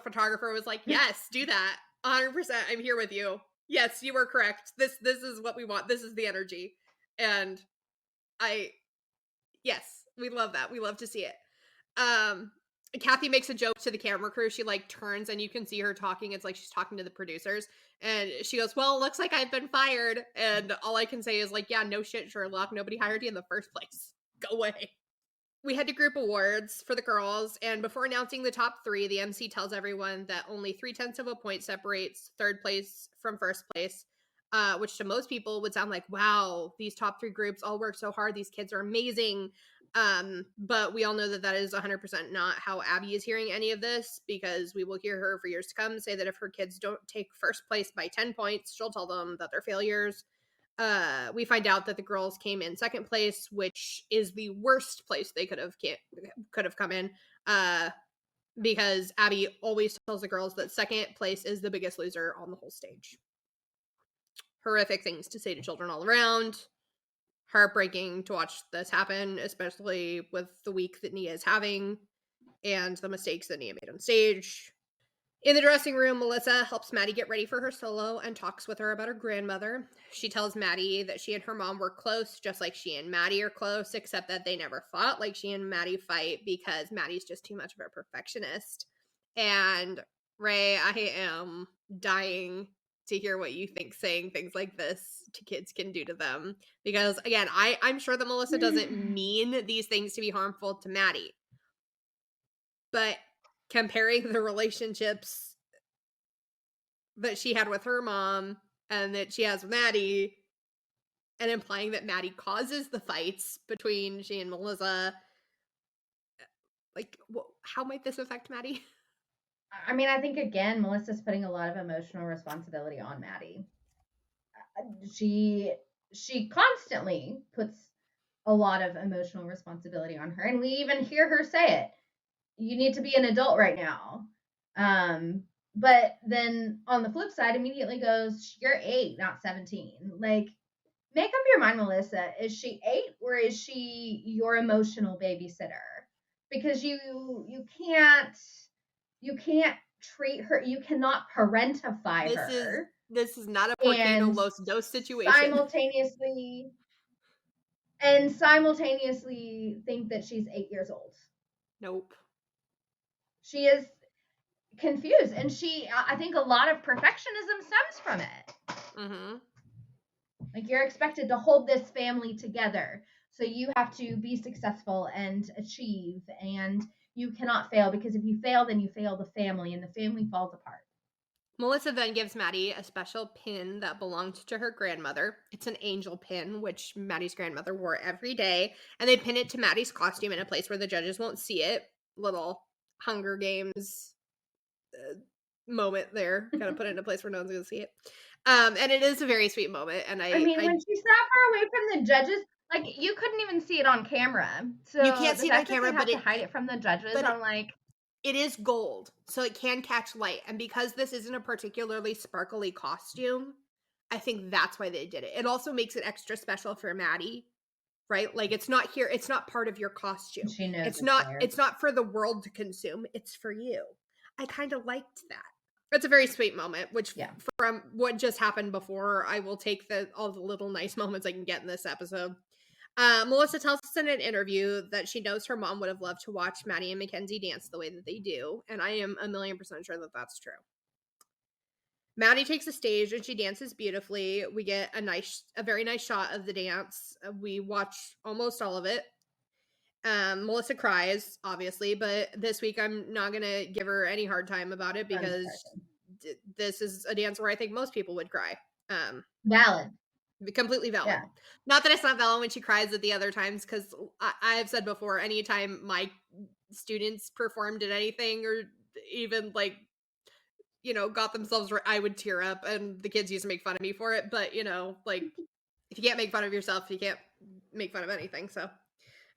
photographer was like, yes, do that, 100%, I'm here with you. Yes, you were correct. This is what we want. This is the energy. And yes, we love that. We love to see it. Kathy makes a joke to the camera crew. She like turns and you can see her talking. It's like she's talking to the producers, and she goes, well, it looks like I've been fired. And all I can say is like, yeah, no shit, Sherlock. Nobody hired you in the first place. Go away. We head to group awards for the girls, and before announcing the top 3, the MC tells everyone that only 0.3 of a point separates third place from first place, which to most people would sound like, wow, these top 3 groups all work so hard. These kids are amazing. But we all know that is 100% not how Abby is hearing any of this, because we will hear her for years to come say that if her kids don't take first place by 10 points, she'll tell them that they're failures. We find out that the girls came in second place, which is the worst place they could have come in, because Abby always tells the girls that second place is the biggest loser on the whole stage. Horrific things to say to children all around. Heartbreaking to watch this happen, especially with the week that Nia is having and the mistakes that Nia made on stage. In the dressing room, Melissa helps Maddie get ready for her solo and talks with her about her grandmother. She tells Maddie that she and her mom were close, just like she and Maddie are close, except that they never fought like she and Maddie fight, because Maddie's just too much of a perfectionist. And Ray, I am dying to hear what you think saying things like this to kids can do to them. Because again, I'm sure that Melissa doesn't mean these things to be harmful to Maddie. But comparing the relationships that she had with her mom and that she has with Maddie, and implying that Maddie causes the fights between she and Melissa, like, how might this affect Maddie? I mean, I think again, Melissa's putting a lot of emotional responsibility on Maddie. She constantly puts a lot of emotional responsibility on her, and we even hear her say it. You need to be an adult right now. But then on the flip side, immediately goes, you're 8, not 17. Like, make up your mind, Melissa. Is she 8 or is she your emotional babysitter? Because you can't treat her, you cannot parentify her. This is not a Portano Los Dos situation. Simultaneously think that she's 8 years old. Nope. She is confused, and I think a lot of perfectionism stems from it. Mm-hmm. Like, you're expected to hold this family together, so you have to be successful and achieve, and you cannot fail, because if you fail, then you fail the family, and the family falls apart. Melissa then gives Maddie a special pin that belonged to her grandmother. It's an angel pin, which Maddie's grandmother wore every day, and they pin it to Maddie's costume in a place where the judges won't see it. Little Hunger Games moment there. Gotta put it in a place where no one's gonna see it. And it is a very sweet moment. And I mean, when she sat far away from the judges, like, you couldn't even see it on camera. So you can't see it on camera, but to hide it from the judges. I'm like, it is gold, so it can catch light. And because this isn't a particularly sparkly costume, I think that's why they did it. It also makes it extra special for Maddie, right? Like, it's not here. It's not part of your costume. She knows it's not for the world to consume. It's for you. I kind of liked that. It's a very sweet moment, which from what just happened before, I will take all the little nice moments I can get in this episode. Melissa tells us in an interview that she knows her mom would have loved to watch Maddie and Mackenzie dance the way that they do, and I am 1,000,000% sure that that's true. Maddie takes the stage and she dances beautifully. We get a very nice shot of the dance. We watch almost all of it. Melissa cries, obviously, but this week I'm not gonna give her any hard time about it, because this is a dance where I think most people would cry. Valid. Completely valid. Yeah. Not that it's not valid when she cries at the other times, because I have said before, anytime my students performed in anything or even like, got themselves right, I would tear up, and the kids used to make fun of me for it. But like, if you can't make fun of yourself, you can't make fun of anything. So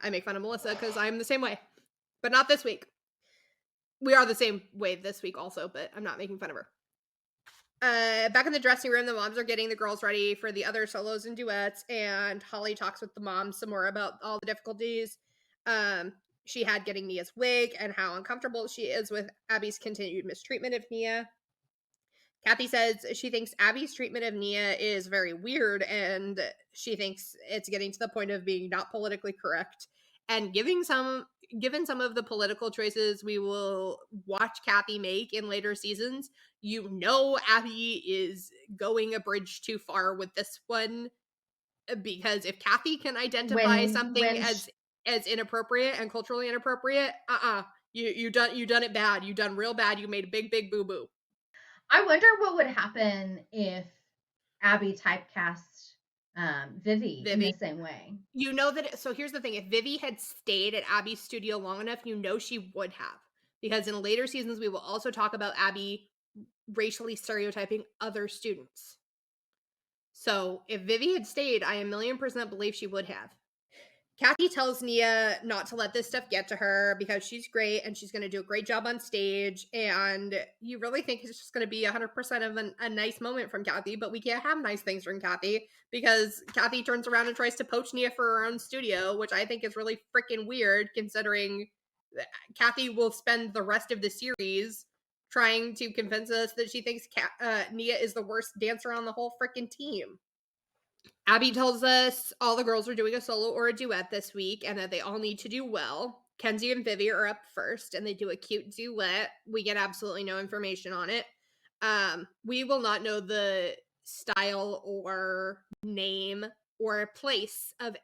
I make fun of Melissa because I'm the same way, but not this week. We are the same way this week also, but I'm not making fun of her. Back in the dressing room, the moms are getting the girls ready for the other solos and duets, and Holly talks with the moms some more about all the difficulties she had getting Nia's wig and how uncomfortable she is with Abby's continued mistreatment of Nia. Kathy says she thinks Abby's treatment of Nia is very weird, and she thinks it's getting to the point of being not politically correct. And given some of the political choices we will watch Kathy make in later seasons, Abby is going a bridge too far with this one, because if Kathy can identify something as inappropriate and culturally inappropriate, you done it bad. You done real bad. You made a big boo boo. I wonder what would happen if Abby typecast Vivi in the same way. So here's the thing. If Vivi had stayed at Abby's studio long enough, she would have. Because in later seasons, we will also talk about Abby racially stereotyping other students. So if Vivi had stayed, I 1,000,000% believe she would have. Kathy tells Nia not to let this stuff get to her because she's great and she's going to do a great job on stage. And you really think it's just going to be 100% of a nice moment from Kathy, but we can't have nice things from Kathy because Kathy turns around and tries to poach Nia for her own studio, which I think is really freaking weird considering Kathy will spend the rest of the series trying to convince us that she thinks Nia is the worst dancer on the whole freaking team. Abby tells us all the girls are doing a solo or a duet this week and that they all need to do well. Kenzie and Vivi are up first and they do a cute duet. We get absolutely no information on it. We will not know the style or name or place of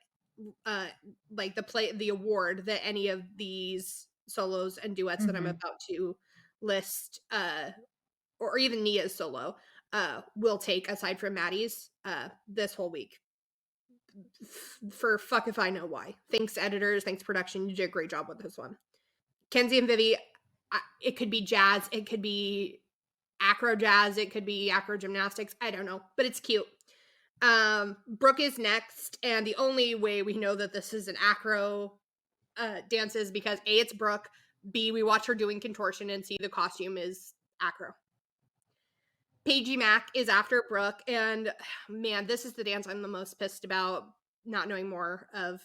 like the award that any of these solos and duets that I'm about to list or even Nia's solo will take, aside from Maddie's, this whole week. For fuck if I know why. Thanks editors, thanks production, you did a great job with this one. Kenzie and Vivi, it could be jazz, it could be acro jazz, it could be acro gymnastics, I don't know, but it's cute. Brooke is next, and the only way we know that this is an acro dance is because A, it's Brooke, B, we watch her doing contortion, and C, the costume is acro. Paige Mack is after Brooke, and man, this is the dance I'm the most pissed about not knowing more of.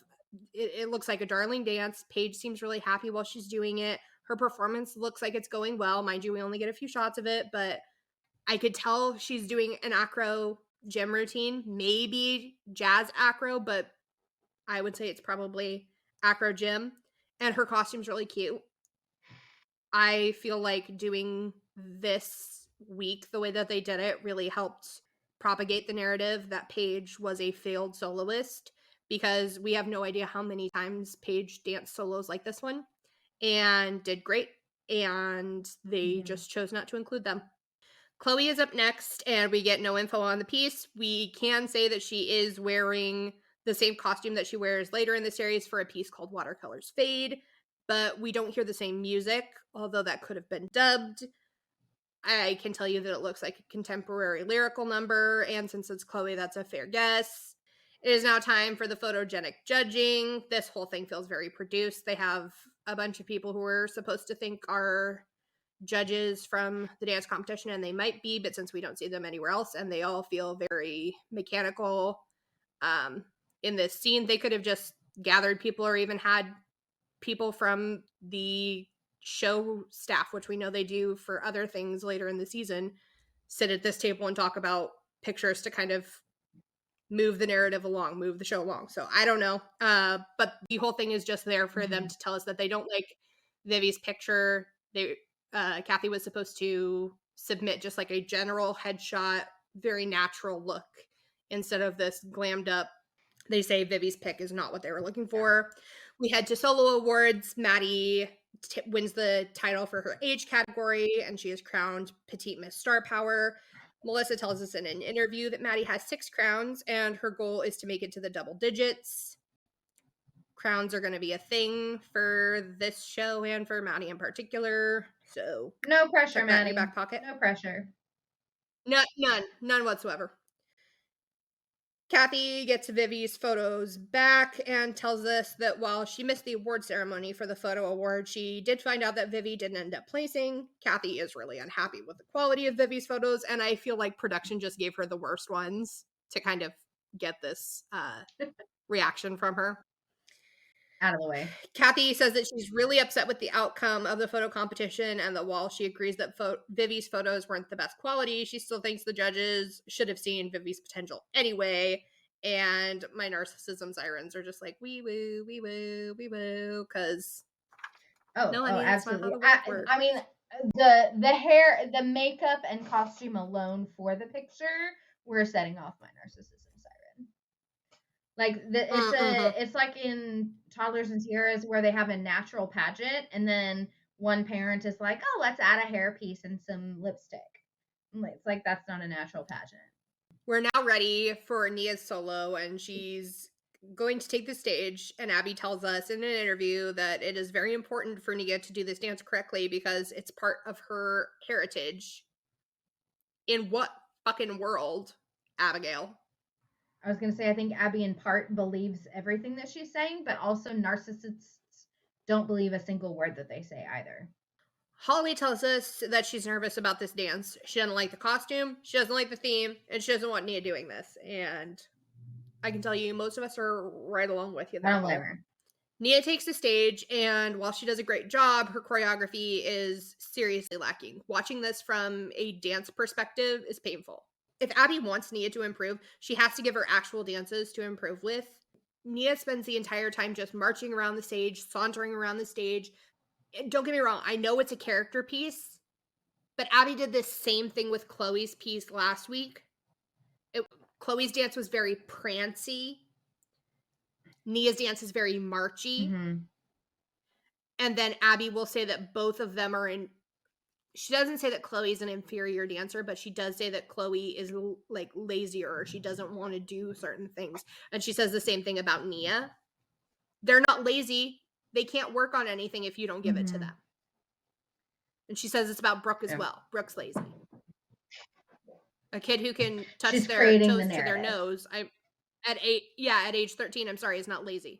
It looks like a darling dance. Paige seems really happy while she's doing it. Her performance looks like it's going well. Mind you, we only get a few shots of it, but I could tell she's doing an acro gym routine, maybe jazz acro, but I would say it's probably acro gym, and her costume's really cute. I feel like doing this week the way that they did it really helped propagate the narrative that Paige was a failed soloist, because we have no idea how many times Paige danced solos like this one and did great, and they just chose not to include them. Chloe is up next, and we get no info on the piece. We can say that she is wearing the same costume that she wears later in the series for a piece called Watercolors Fade, but we don't hear the same music, although that could have been dubbed. I can tell you that it looks like a contemporary lyrical number, and since it's Chloe, that's a fair guess. It is now time for the photogenic judging. This whole thing feels very produced. They have a bunch of people who we're supposed to think are judges from the dance competition, and they might be, but since we don't see them anywhere else, and they all feel very mechanical in this scene, they could have just gathered people or even had people from the show staff, which we know they do for other things later in the season, sit at this table and talk about pictures to kind of move the narrative along, move the show along. So I don't know. But the whole thing is just there for them to tell us that they don't like Vivi's picture. Kathy was supposed to submit just like a general headshot, very natural look instead of this glammed up. They say Vivi's pick is not what they were looking for. We head to solo awards. Maddie wins the title for her age category, and she is crowned Petite Miss Star Power. Melissa tells us in an interview that Maddie has 6 crowns and her goal is to make it to the double digits. Crowns are going to be a thing for this show and for Maddie in particular. So No pressure, put that in Maddie. your back pocket. No pressure. None whatsoever. Kathy gets Vivi's photos back and tells us that while she missed the award ceremony for the photo award, she did find out that Vivi didn't end up placing. Kathy is really unhappy with the quality of Vivi's photos, and I feel like production just gave her the worst ones to kind of get this reaction from her. Out of the way. Kathy says that she's really upset with the outcome of the photo competition and that while she agrees that Vivi's photos weren't the best quality, she still thinks the judges should have seen Vivi's potential anyway. And my narcissism sirens are just like, wee woo, wee woo, wee woo, because Absolutely. I mean, the hair, the makeup and costume alone for the picture were setting off my narcissism siren. Like it's like in Toddlers and Tiaras where they have a natural pageant and then one parent is like, oh, let's add a hairpiece and some lipstick. It's like, that's not a natural pageant. We're now ready for Nia's solo, and she's going to take the stage, and Abby tells us in an interview that it is very important for Nia to do this dance correctly because it's part of her heritage. In what fucking world, Abigail? I was going to say, I think Abby in part believes everything that she's saying, but also narcissists don't believe a single word that they say either. Holly tells us that she's nervous about this dance. She doesn't like the costume, she doesn't like the theme, and she doesn't want Nia doing this. And I can tell you, most of us are right along with you there. I don't blame her. Nia takes the stage, and while she does a great job, her choreography is seriously lacking. Watching this from a dance perspective is painful. If Abby wants Nia to improve, she has to give her actual dances to improve with. Nia spends the entire time just marching around the stage, sauntering around the stage. Don't get me wrong, I know it's a character piece, but Abby did this same thing with Chloe's piece last week. Chloe's dance was very prancy. Nia's dance is very marchy. Mm-hmm. And then Abby will say that both of them are in... She doesn't say that Chloe's an inferior dancer, but she does say that Chloe is like lazier, or she doesn't want to do certain things. And she says the same thing about Nia. They're not lazy. They can't work on anything if you don't give it to them. And she says it's about Brooke as well. Brooke's lazy. A kid who can touch their toes to their nose. At age 13, I'm sorry, is not lazy.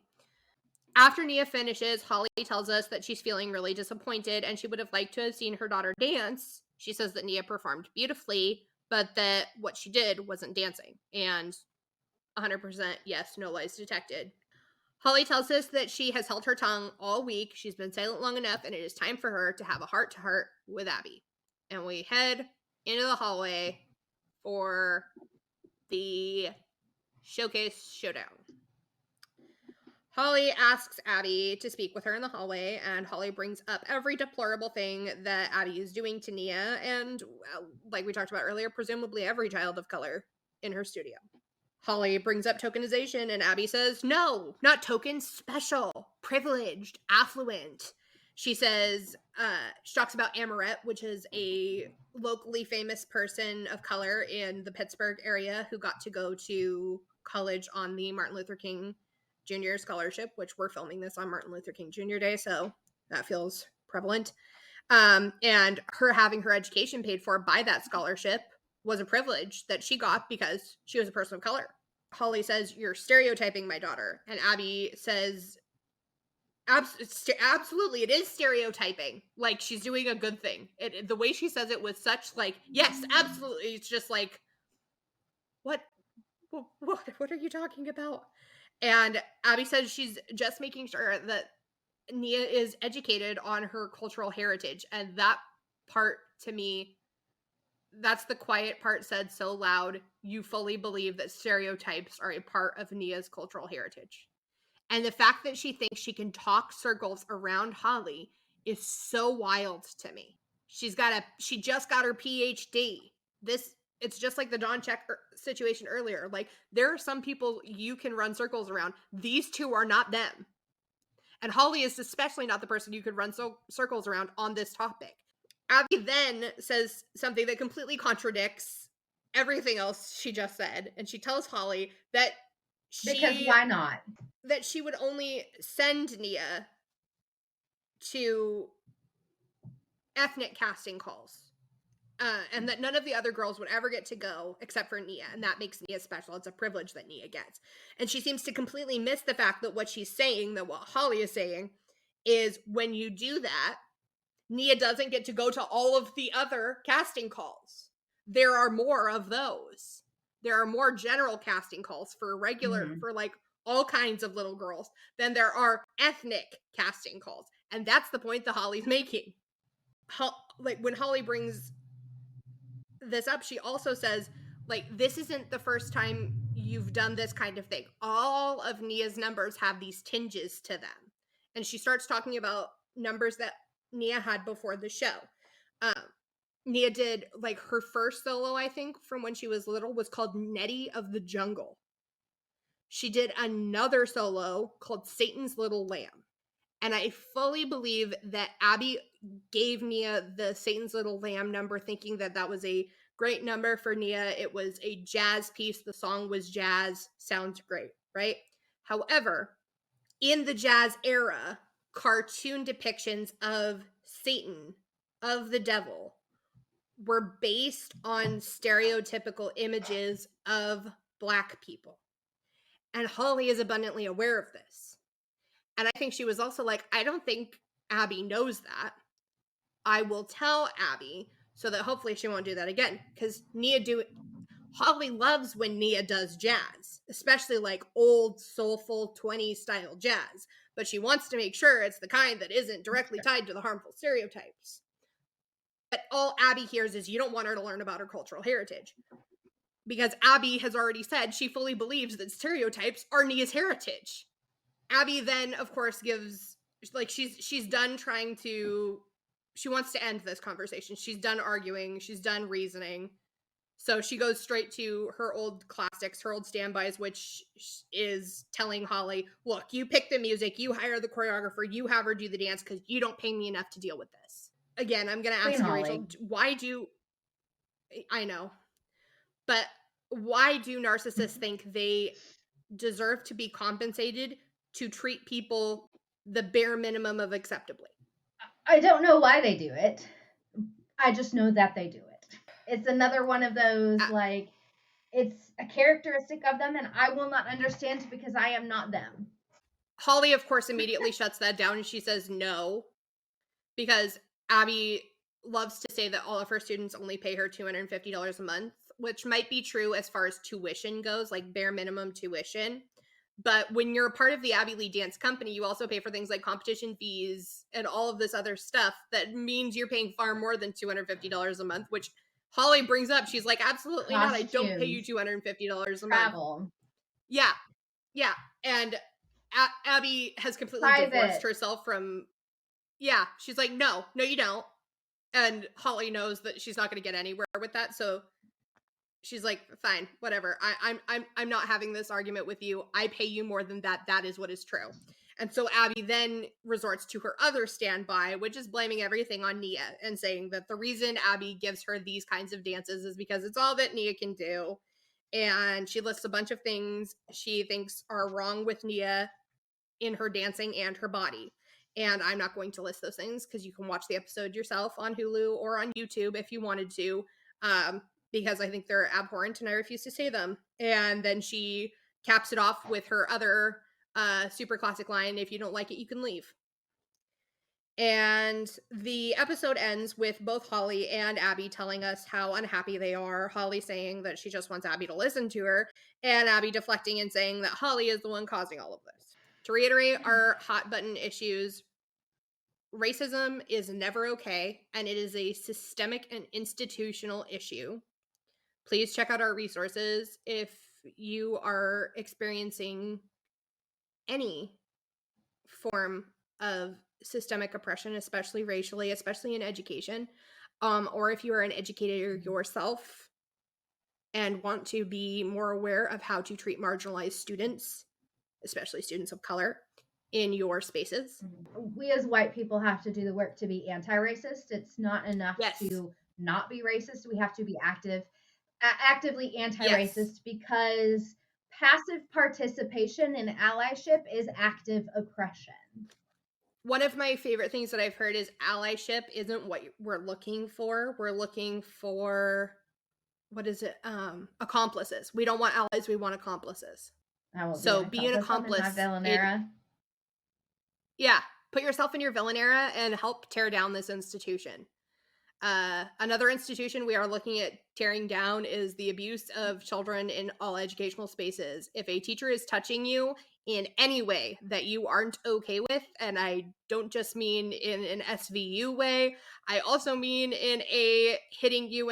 After Nia finishes, Holly tells us that she's feeling really disappointed and she would have liked to have seen her daughter dance. She says that Nia performed beautifully, but that what she did wasn't dancing. And 100% yes, no lies detected. Holly tells us that she has held her tongue all week. She's been silent long enough, and it is time for her to have a heart-to-heart with Abby. And we head into the hallway for the showcase showdown. Holly asks Abby to speak with her in the hallway, and Holly brings up every deplorable thing that Abby is doing to Nia, and like we talked about earlier, presumably every child of color in her studio. Holly brings up tokenization, and Abby says, no, not token, special, privileged, affluent. She says, she talks about Amoret, which is a locally famous person of color in the Pittsburgh area who got to go to college on the Martin Luther King Jr. scholarship, which we're filming this on Martin Luther King Jr. Day, so that feels prevalent. And her having her education paid for by that scholarship was a privilege that she got because she was a person of color. Holly says, you're stereotyping my daughter. And Abby says, absolutely, it is stereotyping. Like, she's doing a good thing. The way she says it was such like, yes, absolutely. It's just like, what are you talking about? And Abby says she's just making sure that Nia is educated on her cultural heritage. And that part, to me, that's the quiet part said so loud, you fully believe that stereotypes are a part of Nia's cultural heritage. And the fact that she thinks she can talk circles around Holly is so wild to me. She just got her PhD. It's just like the John Check situation earlier. Like, there are some people you can run circles around. These two are not them. And Holly is especially not the person you could run circles around on this topic. Abby then says something that completely contradicts everything else she just said, and she tells Holly that Because why not? that she would only send Nia to ethnic casting calls. And that none of the other girls would ever get to go except for Nia, and that makes Nia special. It's a privilege that Nia gets. And she seems to completely miss the fact that what she's saying, that what Holly is saying, is when you do that, Nia doesn't get to go to all of the other casting calls. There are more of those. There are more general casting calls for regular, for like all kinds of little girls than there are ethnic casting calls. And that's the point that Holly's making. Like when Holly brings this up, she also says, like, this isn't the first time you've done this kind of thing. All of Nia's numbers have these tinges to them. And she starts talking about numbers that Nia had before the show. Nia did, like, her first solo, I think, from when she was little, was called Nettie of the Jungle. She did another solo called Satan's Little Lamb. And I fully believe that Abby gave Nia the Satan's Little Lamb number thinking that that was a great number for Nia. It was a jazz piece. The song was jazz. Sounds great, right? However, in the jazz era, cartoon depictions of Satan, of the devil, were based on stereotypical images of Black people. And Holly is abundantly aware of this. And I think she was also like, I don't think Abby knows that. I will tell Abby so that hopefully she won't do that again. Because Holly loves when Nia does jazz, especially like old, soulful, 20s style jazz. But she wants to make sure it's the kind that isn't directly tied to the harmful stereotypes. But all Abby hears is you don't want her to learn about her cultural heritage. Because Abby has already said she fully believes that stereotypes are Nia's heritage. Abby then, of course, gives, like, she's done trying to, she wants to end this conversation. She's done arguing. She's done reasoning. So she goes straight to her old classics, her old standbys, which is telling Holly, look, you pick the music, you hire the choreographer, you have her do the dance because you don't pay me enough to deal with this. Again, I'm going to ask you, Rachel, I know, but why do narcissists think they deserve to be compensated to treat people the bare minimum of acceptably? I don't know why they do it. I just know that they do it. It's another one of those, like, it's a characteristic of them, and I will not understand because I am not them. Holly, of course, immediately shuts that down, and she says no, because Abby loves to say that all of her students only pay her $250 a month, which might be true as far as tuition goes, like bare minimum tuition. But when you're a part of the Abby Lee Dance Company, you also pay for things like competition fees and all of this other stuff that means you're paying far more than $250 a month, which Holly brings up. She's like, absolutely not. I don't pay you $250 a month. Yeah. Yeah. And Abby has completely divorced herself from, yeah. She's like, no, you don't. And Holly knows that she's not going to get anywhere with that. So she's like, fine, whatever. I'm not having this argument with you. I pay you more than that. That is what is true. And so Abby then resorts to her other standby, which is blaming everything on Nia and saying that the reason Abby gives her these kinds of dances is because it's all that Nia can do. And she lists a bunch of things she thinks are wrong with Nia in her dancing and her body. And I'm not going to list those things because you can watch the episode yourself on Hulu or on YouTube if you wanted to. Because I think they're abhorrent and I refuse to say them. And then she caps it off with her other super classic line, if you don't like it, you can leave. And the episode ends with both Holly and Abby telling us how unhappy they are. Holly saying that she just wants Abby to listen to her, and Abby deflecting and saying that Holly is the one causing all of this. To reiterate our hot button issues, racism is never okay, and it is a systemic and institutional issue. Please check out our resources if you are experiencing any form of systemic oppression, especially racially, especially in education, or if you are an educator yourself and want to be more aware of how to treat marginalized students, especially students of color, in your spaces. We as white people have to do the work to be anti-racist. It's not enough to not be racist. We have to be active. actively anti-racist because passive participation in allyship is active oppression. One of my favorite things that I've heard is allyship isn't what we're looking for. We're looking for, what is it? Accomplices. We don't want allies, we want accomplices. I will So be an accomplice. I'm in my villain era. Yeah, put yourself in your villain era and help tear down this institution. Another institution we are looking at tearing down is the abuse of children in all educational spaces. If a teacher is touching you in any way that you aren't okay with, and I don't just mean in an SVU way, I also mean in a hitting you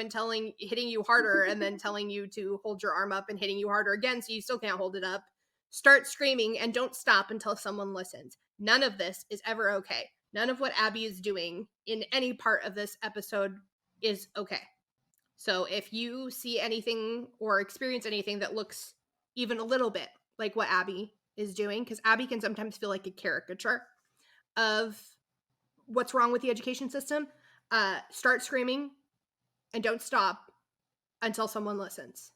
harder and then telling you to hold your arm up and hitting you harder again so you still can't hold it up, start screaming and don't stop until someone listens. None of this is ever okay. None of what Abby is doing in any part of this episode is okay. So if you see anything or experience anything that looks even a little bit like what Abby is doing, because Abby can sometimes feel like a caricature of what's wrong with the education system, start screaming and don't stop until someone listens.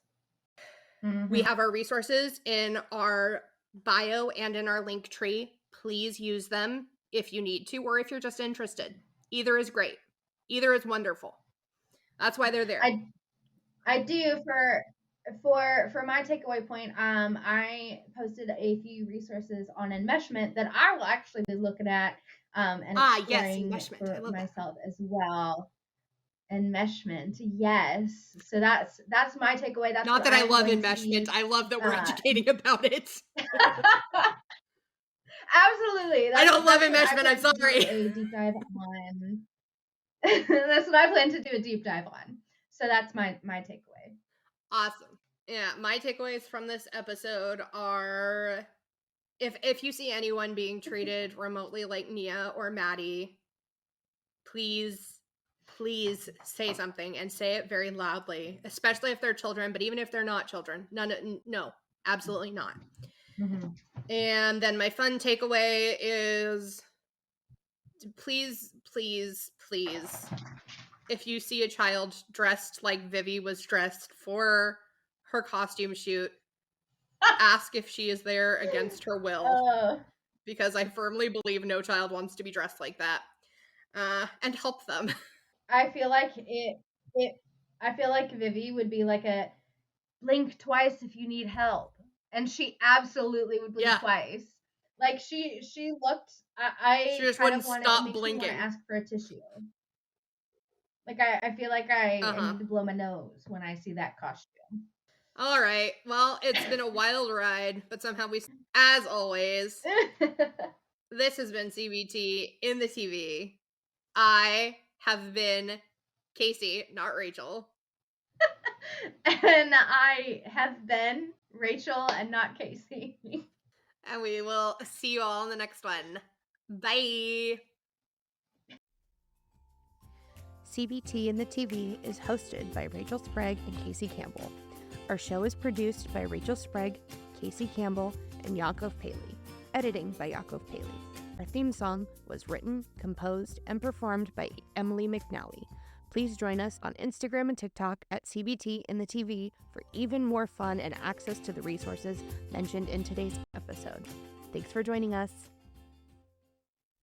Mm-hmm. We have our resources in our bio and in our link tree. Please use them if you need to, or if you're just interested. Either is great. Either is wonderful. That's why they're there. I do for my takeaway point. I posted a few resources on enmeshment that I will actually be looking at and exploring for myself as well. Enmeshment, yes. So that's my takeaway. That's not that I love enmeshment. I love that we're educating about it. Absolutely. I don't love enmeshment. I'm sorry. A deep dive on. That's what I plan to do, a deep dive on. So that's my takeaway. Awesome. Yeah, my takeaways from this episode are if you see anyone being treated remotely like Nia or Maddie, please say something and say it very loudly, especially if they're children, but even if they're not children. No, absolutely not. Mm-hmm. And then my fun takeaway is please, if you see a child dressed like Vivi was dressed for her costume shoot, ask if she is there against her will. Because I firmly believe no child wants to be dressed like that. And help them. I feel like I feel like Vivi would be like a blink twice if you need help. And she absolutely would blink twice. Like she looked. I she just kind wouldn't of stop blinking. Want to ask for a tissue. Like I feel like I need to blow my nose when I see that costume. All right. Well, it's been a wild ride, but somehow as always, this has been CBT in the TV. I have been Kacie, not Rachel. And I have been Rachel and not Kacie. And we will see you all in the next one. Bye. CBT in the TV is hosted by Rachel Sprague and Kacie Campbell. Our show is produced by Rachel Sprague, Kacie Campbell, and Yakov Paley. Editing by Yakov Paley. Our theme song was written, composed, and performed by Emily McNally. Please join us on Instagram and TikTok at CBT in the TV for even more fun and access to the resources mentioned in today's episode. Thanks for joining us.